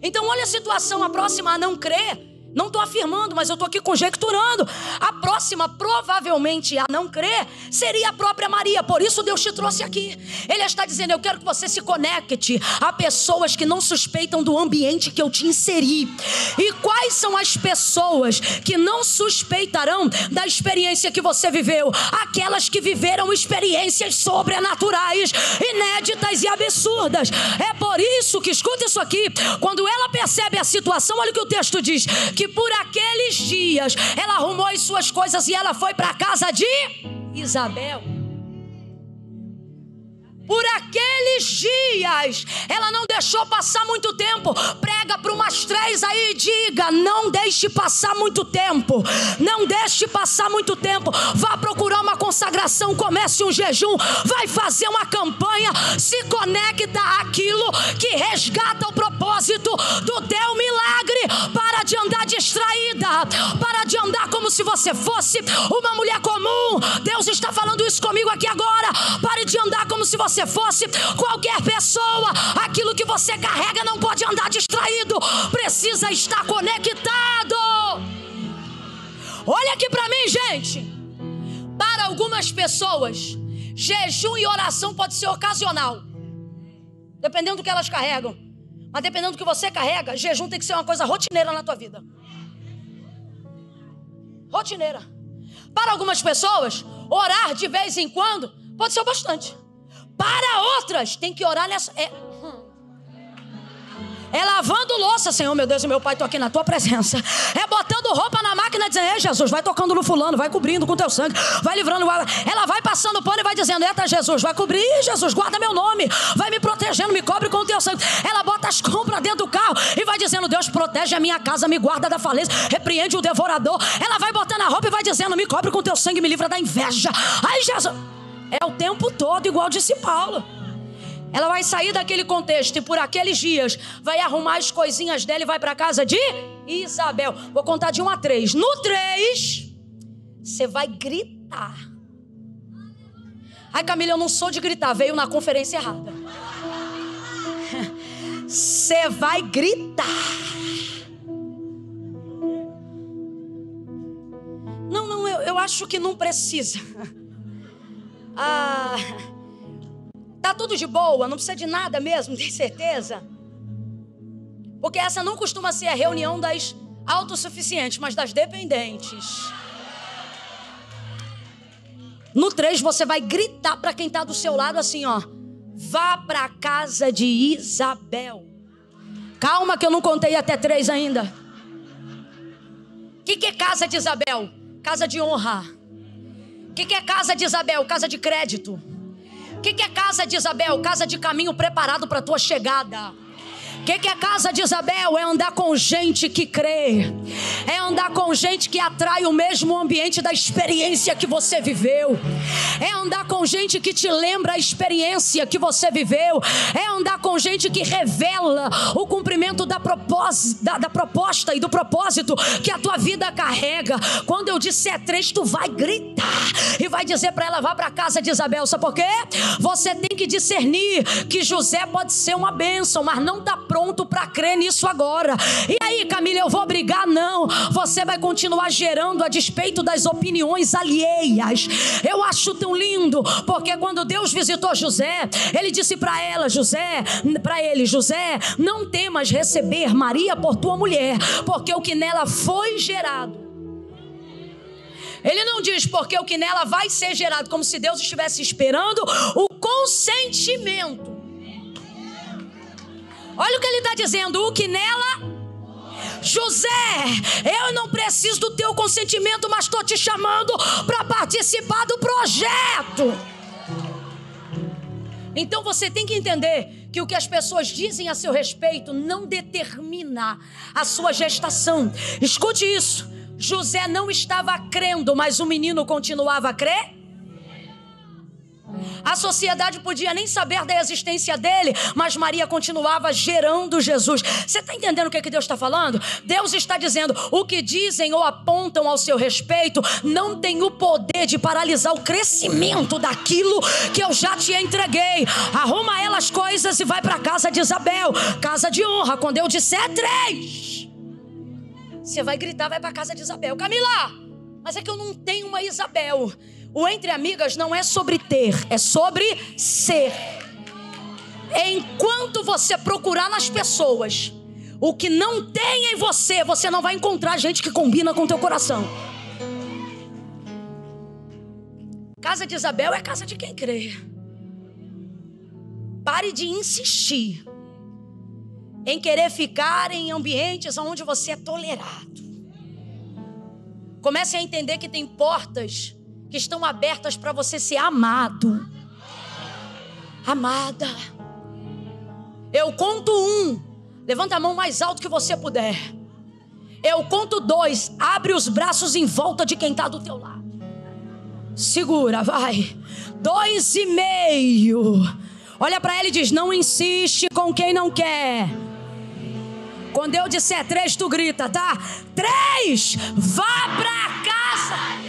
Então olha a situação, a próxima a não crer. Não estou afirmando, mas eu estou aqui conjecturando. A próxima, provavelmente, a não crer, seria a própria Maria. Por isso Deus te trouxe aqui. Ele está dizendo: eu quero que você se conecte a pessoas que não suspeitam do ambiente que eu te inseri. E quais são as pessoas que não suspeitarão da experiência que você viveu? Aquelas que viveram experiências sobrenaturais, inéditas e absurdas. É por isso que, escuta isso aqui, quando ela percebe a situação, olha o que o texto diz: que por aqueles dias ela arrumou as suas coisas e ela foi para a casa de Isabel. Por aqueles dias ela não deixou passar muito tempo. Prega para umas 3 aí e diga: não deixe passar muito tempo. Não deixe passar muito tempo. Vá procurar uma consagração, comece um jejum, vai fazer uma campanha, se conecta àquilo que resgata o propósito do teu milagre. Para de andar distraída, para de andar como se você fosse uma mulher comum. Deus está falando isso comigo aqui agora. Pare de andar como se você fosse qualquer pessoa. Aquilo que você carrega não pode andar distraído, precisa estar conectado. Olha aqui para mim, gente. Para algumas pessoas, jejum e oração pode ser ocasional, dependendo do que elas carregam. Mas dependendo do que você carrega, jejum tem que ser uma coisa rotineira na tua vida. Rotineira. Para algumas pessoas, orar de vez em quando pode ser o bastante. Para outras, tem que orar nessa... É lavando louça, Senhor, meu Deus e meu Pai, estou aqui na tua presença. É botando roupa na máquina, dizendo: ei, Jesus, vai tocando no fulano, vai cobrindo com teu sangue, vai livrando. Ela vai passando pano e vai dizendo: eita, Jesus, vai cobrir, Jesus, guarda meu nome, vai me protegendo, me cobre com o teu sangue. Ela bota as compras dentro do carro e vai dizendo: Deus, protege a minha casa, me guarda da falência, repreende o devorador. Ela vai botando a roupa e vai dizendo: me cobre com teu sangue, me livra da inveja. Aí Jesus, é o tempo todo, igual disse Paulo. Ela vai sair daquele contexto e por aqueles dias vai arrumar as coisinhas dela e vai para a casa de Isabel. Vou contar de 1 a 3. No 3, você vai gritar. Ai, Camila, eu não sou de gritar, veio na conferência errada. Você vai gritar. Não, eu acho que não precisa. Tá tudo de boa, não precisa de nada mesmo, tem certeza? Porque essa não costuma ser a reunião das autossuficientes, mas das dependentes. No 3 você vai gritar para quem está do seu lado assim, ó: vá para a casa de Isabel. Calma que eu não contei até 3 ainda. O que é casa de Isabel? Casa de honra. O que é casa de Isabel? Casa de crédito. O que é casa de Isabel? Casa de caminho preparado para a tua chegada. O que é casa de Isabel? É andar com gente que crê. É andar com gente que atrai o mesmo ambiente da experiência que você viveu. É andar com gente que te lembra a experiência que você viveu. É andar com gente que revela o cumprimento da proposta e do propósito que a tua vida carrega. Quando eu disser 3, tu vai gritar e vai dizer para ela: vá para a casa de Isabel. Sabe por quê? Você tem que discernir que José pode ser uma bênção, mas não está pronto para crer nisso agora. E aí, Camila, eu vou brigar? Não. Você vai continuar gerando a despeito das opiniões alheias. Eu acho tão lindo, porque quando Deus visitou José, ele disse para ele, José, não temas receber Maria por tua mulher, porque o que nela foi gerado. Ele não diz porque o que nela vai ser gerado, como se Deus estivesse esperando o consentimento. Olha o que ele está dizendo, o que nela... José, eu não preciso do teu consentimento, mas estou te chamando para participar do projeto. Então você tem que entender que o que as pessoas dizem a seu respeito não determina a sua gestação. Escute isso, José não estava crendo, mas o menino continuava a crer. A sociedade podia nem saber da existência dele, mas Maria continuava gerando Jesus. Você está entendendo o que Deus está falando? Deus está dizendo, o que dizem ou apontam ao seu respeito não tem o poder de paralisar o crescimento daquilo que eu já te entreguei. Arruma elas coisas e vai para a casa de Isabel, casa de honra. Quando eu disser 3, você vai gritar, vai para a casa de Isabel. Camila, mas é que eu não tenho uma Isabel. O Entre Amigas não é sobre ter, é sobre ser. Enquanto você procurar nas pessoas o que não tem em você, você não vai encontrar gente que combina com o teu coração. Casa de Isabel é casa de quem crê. Pare de insistir em querer ficar em ambientes onde você é tolerado. Comece a entender que tem portas que estão abertas para você ser amado, amada. Eu conto 1, levanta a mão mais alto que você puder. Eu conto 2, abre os braços em volta de quem está do teu lado. Segura, vai. 2,5. Olha para ele e diz, não insiste com quem não quer. Quando eu disser 3, tu grita, tá? 3, vá para casa.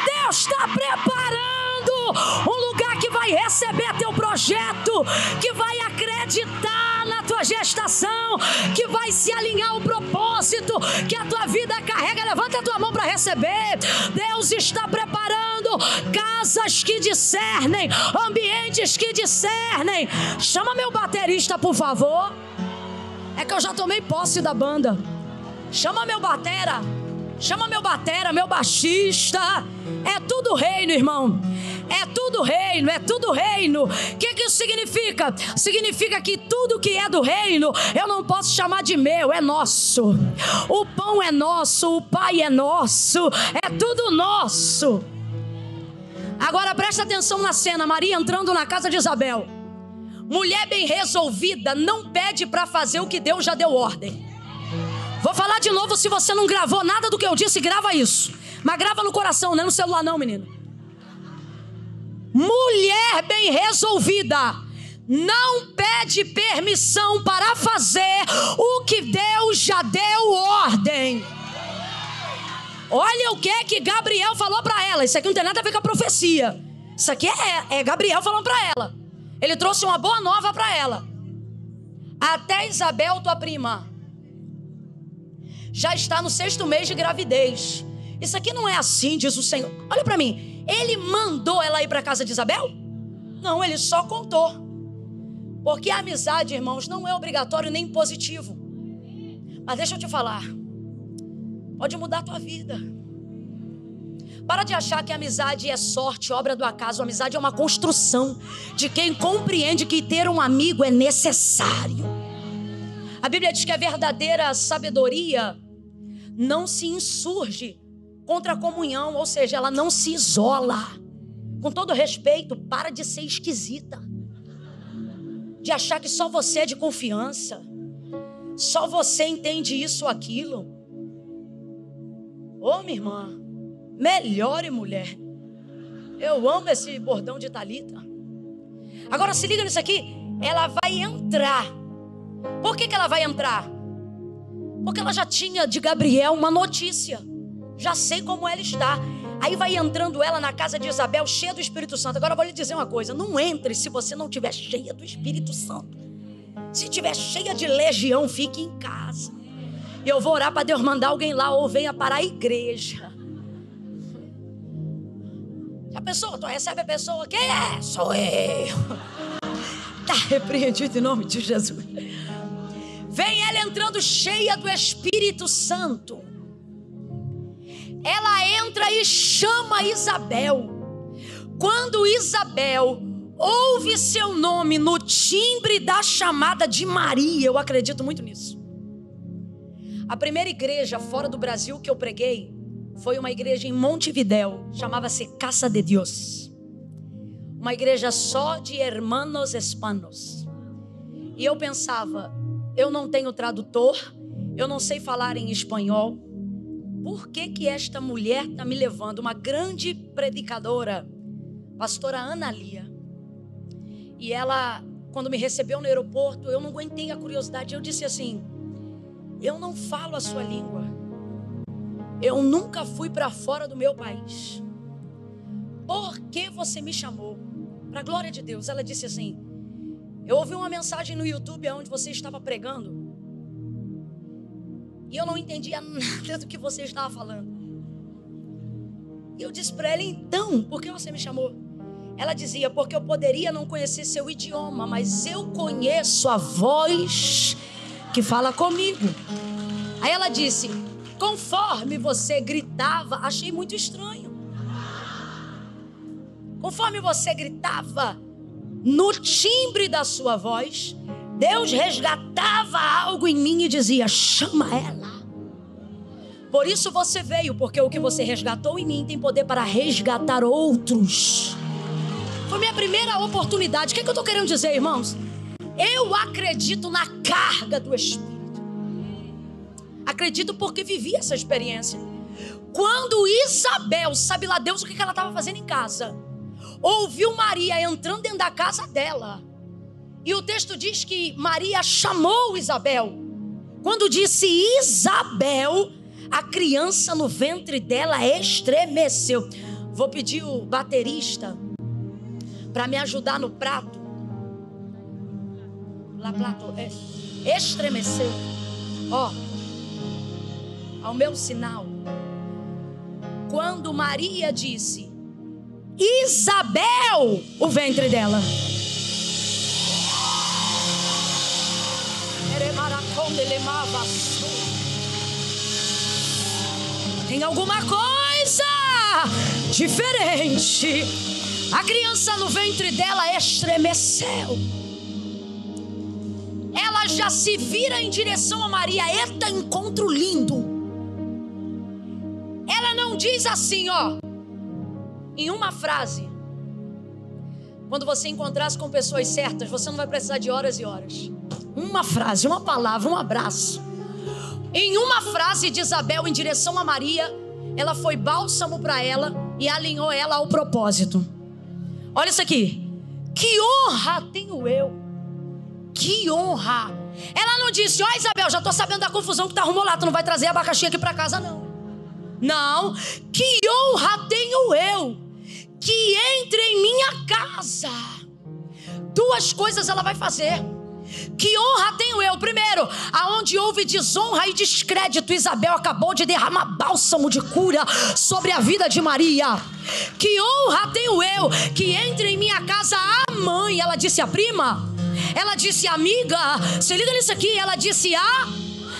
Deus está preparando um lugar que vai receber teu projeto, que vai acreditar na tua gestação, que vai se alinhar ao propósito que a tua vida carrega. Levanta a tua mão para receber. Deus está preparando casas que discernem, ambientes que discernem. Chama meu baterista, por favor. É que eu já tomei posse da banda. Chama meu batera. Chama meu batera, meu baixista. É tudo reino, irmão. É tudo reino, é tudo reino. O que isso significa? Significa que tudo que é do reino eu não posso chamar de meu, é nosso. O pão é nosso, o pai é nosso, é tudo nosso. Agora presta atenção na cena, Maria entrando na casa de Isabel. Mulher bem resolvida não pede para fazer o que Deus já deu ordem. Vou falar de novo, se você não gravou nada do que eu disse, grava isso. Mas grava no coração, não é no celular não, menino. Mulher bem resolvida não pede permissão para fazer o que Deus já deu ordem. Olha o que Gabriel falou para ela. Isso aqui não tem nada a ver com a profecia. Isso aqui é Gabriel falando para ela. Ele trouxe uma boa nova para ela. Até Isabel, tua prima, já está no 6º mês de gravidez. Isso aqui não é assim, diz o Senhor. Olha para mim. Ele mandou ela ir para a casa de Isabel? Não, ele só contou. Porque a amizade, irmãos, não é obrigatório nem positivo. Mas deixa eu te falar. Pode mudar a tua vida. Para de achar que a amizade é sorte, obra do acaso. A amizade é uma construção de quem compreende que ter um amigo é necessário. A Bíblia diz que a verdadeira sabedoria não se insurge contra a comunhão, ou seja, ela não se isola. Com todo respeito, para de ser esquisita, de achar que só você é de confiança, só você entende isso ou aquilo. Ô, minha irmã, melhore, mulher. Eu amo esse bordão de Thalita. Agora se liga nisso aqui. Ela vai entrar. Por que ela vai entrar? Porque ela já tinha de Gabriel uma notícia. Já sei como ela está. Aí vai entrando ela na casa de Isabel, cheia do Espírito Santo. Agora eu vou lhe dizer uma coisa. Não entre se você não estiver cheia do Espírito Santo. Se estiver cheia de legião, fique em casa. E eu vou orar para Deus mandar alguém lá ou venha para a igreja. A pessoa, tu recebe a pessoa, quem é? Sou eu. Está repreendido em nome de Jesus. Vem ela entrando cheia do Espírito Santo. Ela entra e chama Isabel. Quando Isabel ouve seu nome no timbre da chamada de Maria, eu acredito muito nisso. A primeira igreja fora do Brasil que eu preguei foi uma igreja em Montevidéu, chamava-se Casa de Deus. Uma igreja só de hermanos hispanos. E eu pensava, eu não tenho tradutor, eu não sei falar em espanhol. Por que esta mulher está me levando? Uma grande predicadora, pastora Ana Lia. E ela, quando me recebeu no aeroporto, eu não aguentei a curiosidade. Eu disse assim, eu não falo a sua língua. Eu nunca fui para fora do meu país. Por que você me chamou? Para a glória de Deus. Ela disse assim, eu ouvi uma mensagem no YouTube onde você estava pregando. E eu não entendia nada do que você estava falando. E eu disse para ela, então, por que você me chamou? Ela dizia, porque eu poderia não conhecer seu idioma, mas eu conheço a voz que fala comigo. Aí ela disse, conforme você gritava, achei muito estranho. Conforme você gritava, no timbre da sua voz, Deus resgatava algo em mim e dizia, chama ela. Por isso você veio, porque o que você resgatou em mim tem poder para resgatar outros. Foi minha primeira oportunidade. O que eu estou querendo dizer, irmãos? Eu acredito na carga do Espírito. Acredito porque vivi essa experiência. Quando Isabel, sabe lá Deus o que ela estava fazendo em casa, ouviu Maria entrando dentro da casa dela. E o texto diz que Maria chamou Isabel. Quando disse Isabel, a criança no ventre dela estremeceu. Vou pedir o baterista para me ajudar no prato. Lá, prato, estremeceu. Ó, ao meu sinal. Quando Maria disse Isabel, o ventre dela tem alguma coisa diferente. A criança no ventre dela estremeceu. Ela já se vira em direção a Maria. Eita, encontro lindo. Ela não diz assim, ó, em uma frase. Quando você encontrar com pessoas certas, você não vai precisar de horas e horas. Uma frase, uma palavra, um abraço. Em uma frase de Isabel em direção a Maria, ela foi bálsamo para ela e alinhou ela ao propósito. Olha isso aqui. Que honra tenho eu. Que honra. Ela não disse, ó Isabel, já estou sabendo da confusão que tu arrumou lá, tu não vai trazer abacaxi aqui para casa não. Não. Que honra tenho eu que entre em minha casa. Duas coisas ela vai fazer. Que honra tenho eu. Primeiro, aonde houve desonra e descrédito, Isabel acabou de derramar bálsamo de cura sobre a vida de Maria. Que honra tenho eu que entre em minha casa a mãe. Ela disse a prima, ela disse a amiga. Se liga nisso aqui, ela disse a...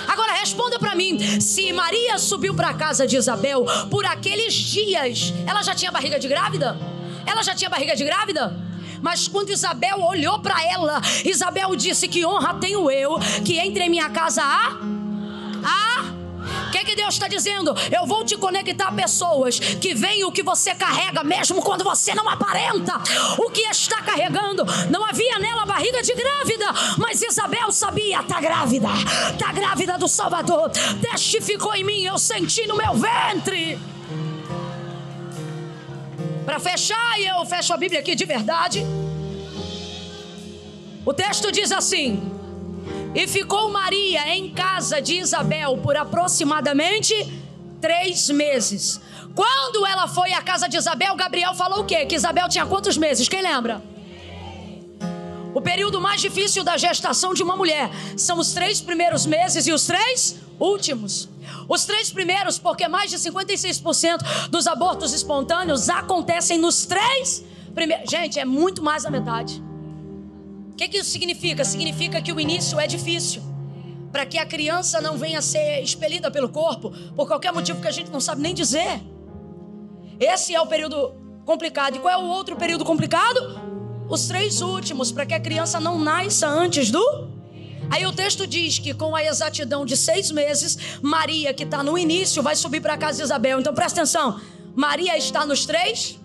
Agora responda para mim, se Maria subiu para a casa de Isabel por aqueles dias, ela já tinha barriga de grávida? Ela já tinha barriga de grávida? Mas quando Isabel olhou para ela, Isabel disse, que honra tenho eu que entre em minha casa o que Deus está dizendo? Eu vou te conectar a pessoas que veem o que você carrega, mesmo quando você não aparenta o que está carregando. Não havia nela barriga de grávida, mas Isabel sabia, está grávida do Salvador, testificou em mim, eu senti no meu ventre. Para fechar, e eu fecho a Bíblia aqui de verdade, o texto diz assim: e ficou Maria em casa de Isabel por aproximadamente 3 meses. Quando ela foi à casa de Isabel, Gabriel falou o quê? Que Isabel tinha quantos meses? Quem lembra? O período mais difícil da gestação de uma mulher são os 3 primeiros meses e os 3 últimos. Os 3 primeiros, porque mais de 56% dos abortos espontâneos acontecem nos 3 primeiros. Gente, é muito mais da metade. O que isso significa? Significa que o início é difícil, para que a criança não venha a ser expelida pelo corpo, por qualquer motivo que a gente não sabe nem dizer. Esse é o período complicado. E qual é o outro período complicado? Os 3 últimos, para que a criança não nasça antes do... Aí o texto diz que com a exatidão de 6 meses, Maria, que está no início, vai subir para a casa de Isabel. Então presta atenção, Maria está nos 3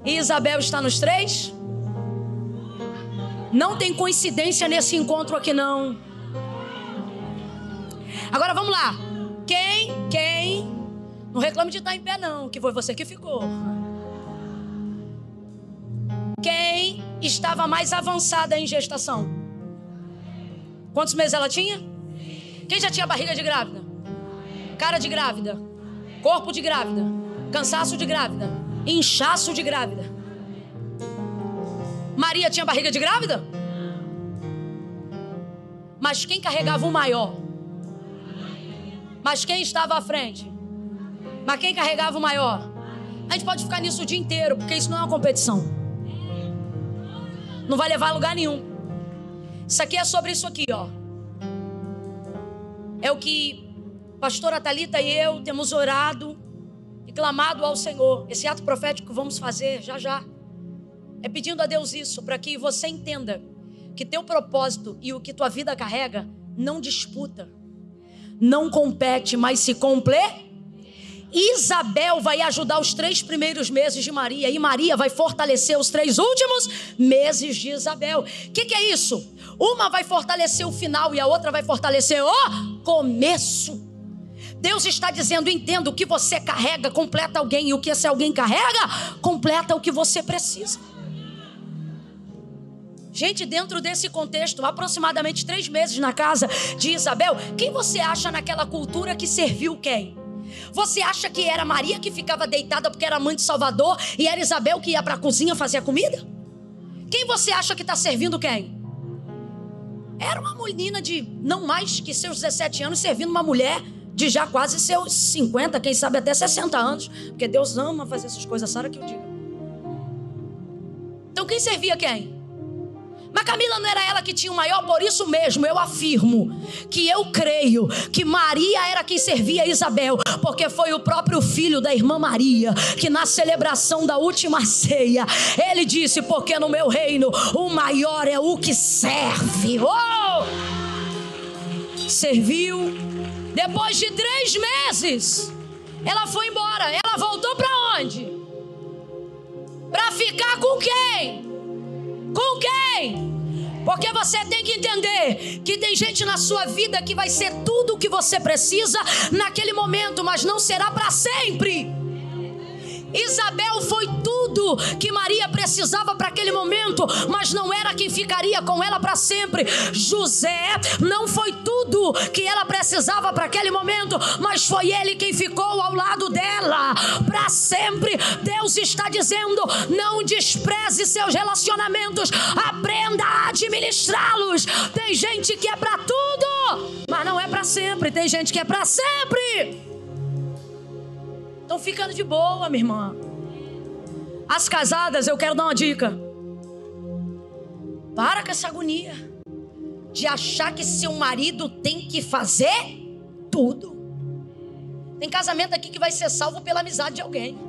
e Isabel está nos 3. Não tem coincidência nesse encontro aqui não. Agora vamos lá. Quem? Não reclame de estar em pé não, que foi você que ficou. Quem estava mais avançada em gestação? Quantos meses ela tinha? Quem já tinha barriga de grávida? Cara de grávida? Corpo de grávida? Cansaço de grávida? Inchaço de grávida? Maria tinha barriga de grávida? Mas quem carregava o maior? Mas quem estava à frente? Mas quem carregava o maior? A gente pode ficar nisso o dia inteiro, porque isso não é uma competição. Não vai levar a lugar nenhum. Isso aqui é sobre isso aqui, ó. É o que a pastora Thalita e eu temos orado e clamado ao Senhor. Esse ato profético que vamos fazer já. É pedindo a Deus isso, para que você entenda que teu propósito e o que tua vida carrega não disputa, não compete, mas se completa. Isabel vai ajudar os 3 primeiros meses de Maria, e Maria vai fortalecer os 3 últimos meses de Isabel. O que é isso? Uma vai fortalecer o final e a outra vai fortalecer o começo. Deus está dizendo: entenda, o que você carrega completa alguém, e o que esse alguém carrega completa o que você precisa. Gente, dentro desse contexto, aproximadamente 3 meses na casa de Isabel, quem você acha naquela cultura que serviu quem? Você acha que era Maria que ficava deitada porque era mãe de Salvador e era Isabel que ia para a cozinha fazer a comida? Quem você acha que está servindo quem? Era uma menina de não mais que seus 17 anos servindo uma mulher de já quase seus 50, quem sabe até 60 anos, porque Deus ama fazer essas coisas, Sara que eu digo. Então quem servia quem? Mas Camila, não era ela que tinha o maior? Por isso mesmo eu afirmo que eu creio que Maria era quem servia Isabel, porque foi o próprio filho da irmã Maria que na celebração da última ceia, ele disse: porque no meu reino o maior é o que serve. Serviu. Depois de 3 meses ela foi embora. Ela voltou para onde? Para ficar com quem? Com quem? Porque você tem que entender que tem gente na sua vida que vai ser tudo o que você precisa naquele momento, mas não será para sempre. Isabel foi tudo que Maria precisava para aquele momento, mas não era quem ficaria com ela para sempre. José não foi tudo que ela precisava para aquele momento, mas foi ele quem ficou ao lado dela para sempre. Deus está dizendo: não despreze seus relacionamentos, aprenda a administrá-los. Tem gente que é para tudo, mas não é para sempre. Tem gente que é para sempre. Estão ficando de boa, minha irmã. As casadas, eu quero dar uma dica. Para com essa agonia de achar que seu marido tem que fazer tudo. Tem casamento aqui que vai ser salvo pela amizade de alguém.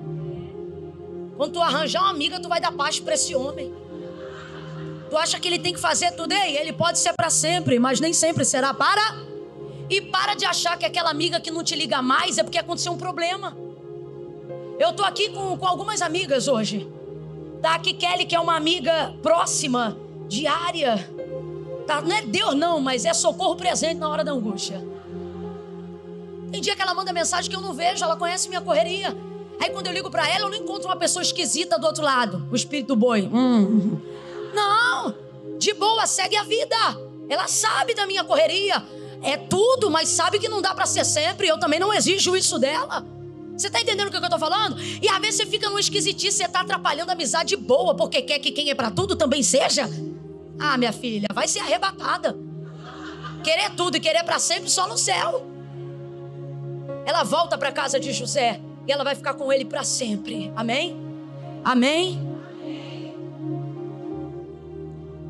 Quando tu arranjar uma amiga, tu vai dar paz para esse homem. Tu acha que ele tem que fazer tudo? Ei, ele pode ser para sempre, mas nem sempre será para. E para de achar que aquela amiga que não te liga mais é porque aconteceu um problema. Eu tô aqui com algumas amigas hoje. Tá aqui Kelly, que é uma amiga próxima, diária. Tá? Não é Deus não, mas é socorro presente na hora da angústia. Tem dia que ela manda mensagem que eu não vejo, ela conhece minha correria. Aí quando eu ligo pra ela, eu não encontro uma pessoa esquisita do outro lado. O espírito do boi. Não, de boa, segue a vida. Ela sabe da minha correria. É tudo, mas sabe que não dá pra ser sempre. Eu também não exijo isso dela. Você tá entendendo o que eu tô falando? E às vezes você fica numa esquisitice, você tá atrapalhando a amizade boa, porque quer que quem é pra tudo também seja? Ah, minha filha, vai ser arrebatada. Querer tudo e querer pra sempre só no céu. Ela volta pra casa de José e ela vai ficar com ele pra sempre. Amém? Amém?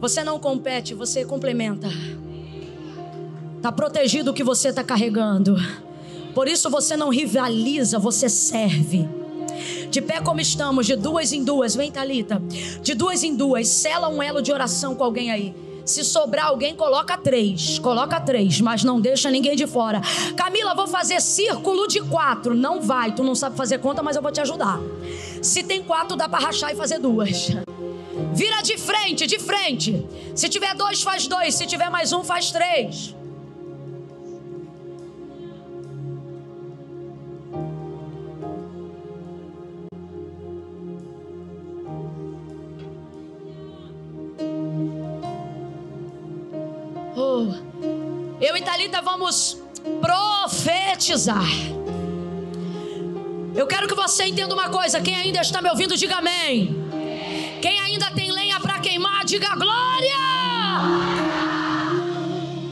Você não compete, você complementa. Tá protegido o que você tá carregando. Por isso você não rivaliza, você serve. De pé como estamos, de duas em duas. Vem, Thalita. De duas em duas. Sela um elo de oração com alguém aí. Se sobrar alguém, coloca 3. Coloca 3, mas não deixa ninguém de fora. Camila, vou fazer círculo de 4. Não vai, tu não sabe fazer conta, mas eu vou te ajudar. Se tem 4, dá para rachar e fazer 2. Vira de frente, de frente. Se tiver 2, faz 2. Se tiver mais 1, faz 3. Eu e Thalita vamos profetizar. Eu quero que você entenda uma coisa. Quem ainda está me ouvindo, diga amém. Quem ainda tem lenha para queimar, diga glória.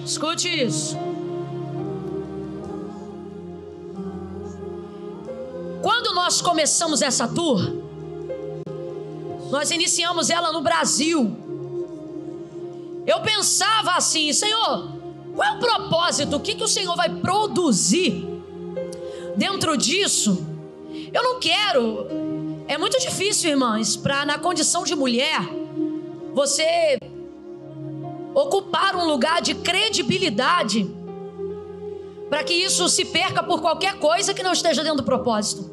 Escute isso. Quando nós começamos essa tour, nós iniciamos ela no Brasil. Eu pensava assim: Senhor, qual é o propósito? O que o Senhor vai produzir dentro disso? Eu não quero. É muito difícil, irmãs, para na condição de mulher, você ocupar um lugar de credibilidade, para que isso se perca por qualquer coisa que não esteja dentro do propósito.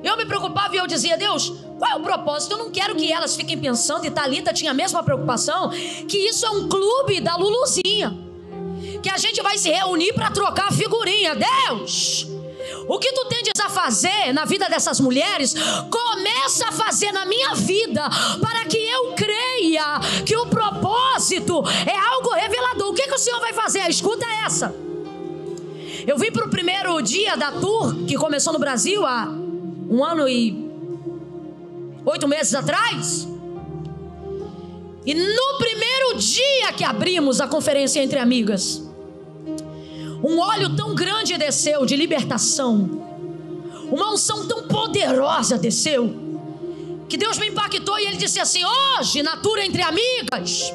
Eu me preocupava e eu dizia: Deus, qual é o propósito? Eu não quero que elas fiquem pensando, e Thalita tinha a mesma preocupação, que isso é um clube da Luluzinha, que a gente vai se reunir para trocar figurinha. Deus, o que tu tendes a fazer na vida dessas mulheres, começa a fazer na minha vida, para que eu creia que o propósito é algo revelador. O que o Senhor vai fazer? Escuta essa. Eu vim para o primeiro dia da tour, que começou no Brasil há 1 ano e 8 meses atrás. E no primeiro dia que abrimos a conferência Entre Amigas, um óleo tão grande desceu de libertação, uma unção tão poderosa desceu, que Deus me impactou e Ele disse assim: hoje, na tour Entre Amigas,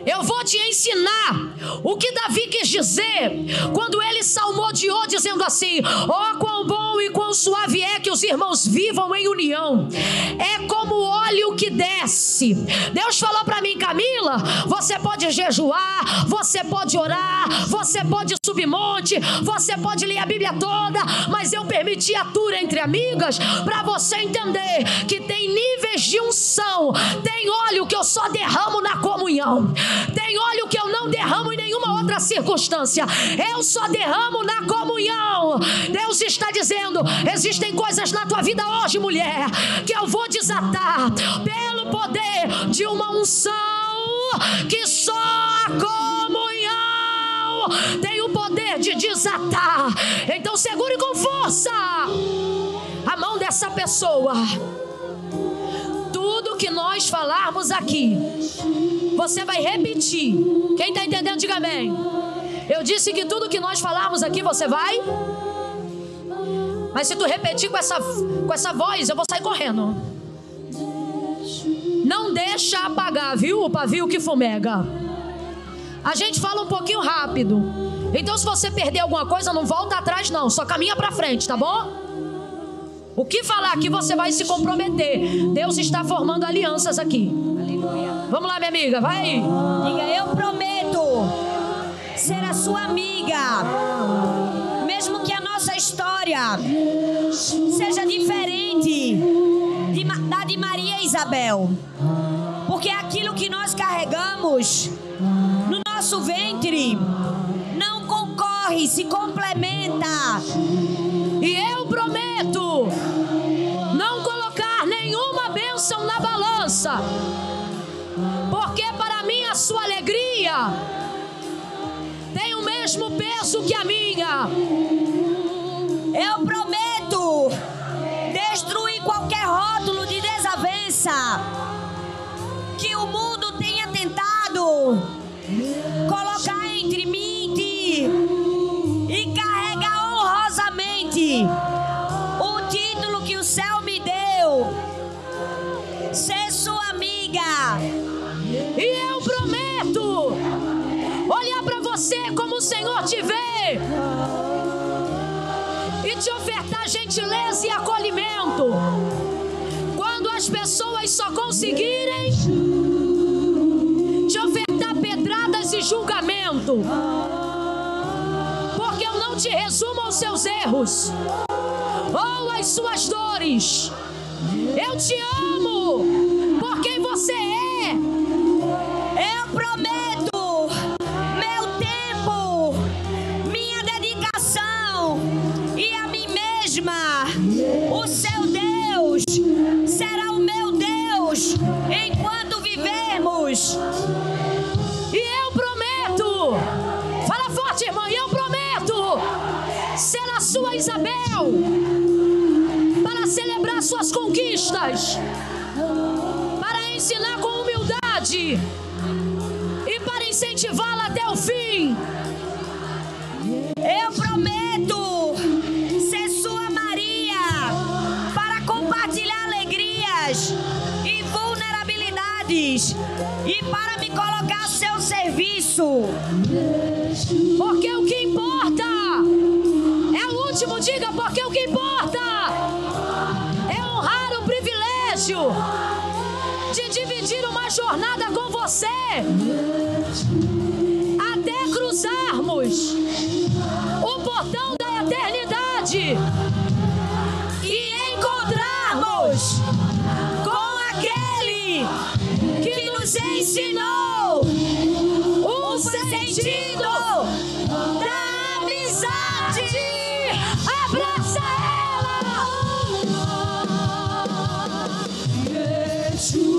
eu vou te ensinar o que Davi quis dizer quando ele salmodiou dizendo assim: ó, quão bom e quão suave é que os irmãos vivam em união. É como o óleo que desce. Deus falou para mim: Camila, você pode jejuar, você pode orar, você pode subir monte, você pode ler a Bíblia toda, mas eu permiti a tour Entre Amigas para você entender que tem níveis de unção. Tem óleo que eu só derramo na comunhão, tem óleo que eu não derramo em nenhuma outra circunstância, eu só derramo na comunhão. Deus está dizendo: existem coisas na tua vida hoje, mulher, que eu vou desatar pelo poder de uma unção que só a comunhão tem o poder de desatar. Então segure com força a mão dessa pessoa. Tudo que nós falarmos aqui, você vai repetir. Quem está entendendo, diga amém. Eu disse que tudo que nós falarmos aqui, você vai. Mas se tu repetir com essa voz, eu vou sair correndo. Não deixa apagar, viu? O pavio que fumega. A gente fala um pouquinho rápido. Então se você perder alguma coisa, não volta atrás não, só caminha pra frente, tá bom? O que falar aqui você vai se comprometer. Deus está formando alianças aqui. Aleluia. Vamos lá, minha amiga, vai aí. Diga: eu prometo ser a sua amiga, mesmo que a nossa história seja diferente da de Maria e Isabel, porque aquilo que nós carregamos no nosso ventre não concorre, se complementa. E eu prometo não colocar nenhuma bênção na balança, porque para mim a sua alegria tem o mesmo peso que a minha. Eu prometo destruir qualquer rótulo de desavença que o mundo tenha tentado colocar entre mim e carregar honrosamente o título que o céu me deu, ser sua amiga. E eu prometo olhar para você como o Senhor te vê e te ofertar gentileza e acolhimento quando as pessoas só conseguirem te ofertar pedradas e julgamento. Porque eu não te resumo aos seus erros ou às suas dores. Eu te amo por quem você é. Eu prometo meu tempo, minha dedicação e a mim mesma. O seu Deus será o meu Deus enquanto vivermos. E eu prometo, fala forte, irmã, eu prometo ser a sua Isabel para celebrar suas conquistas, para ensinar com humildade e para incentivá-la até o fim. Eu prometo ser sua Maria para compartilhar alegrias e vulnerabilidades e para me colocar a seu serviço. Porque o que importa é o último, diga, porque o que importa é honrar o privilégio de dividir uma jornada com você até cruzarmos o portão da eternidade e encontrarmos com aquele que nos ensinou o sentido da amizade.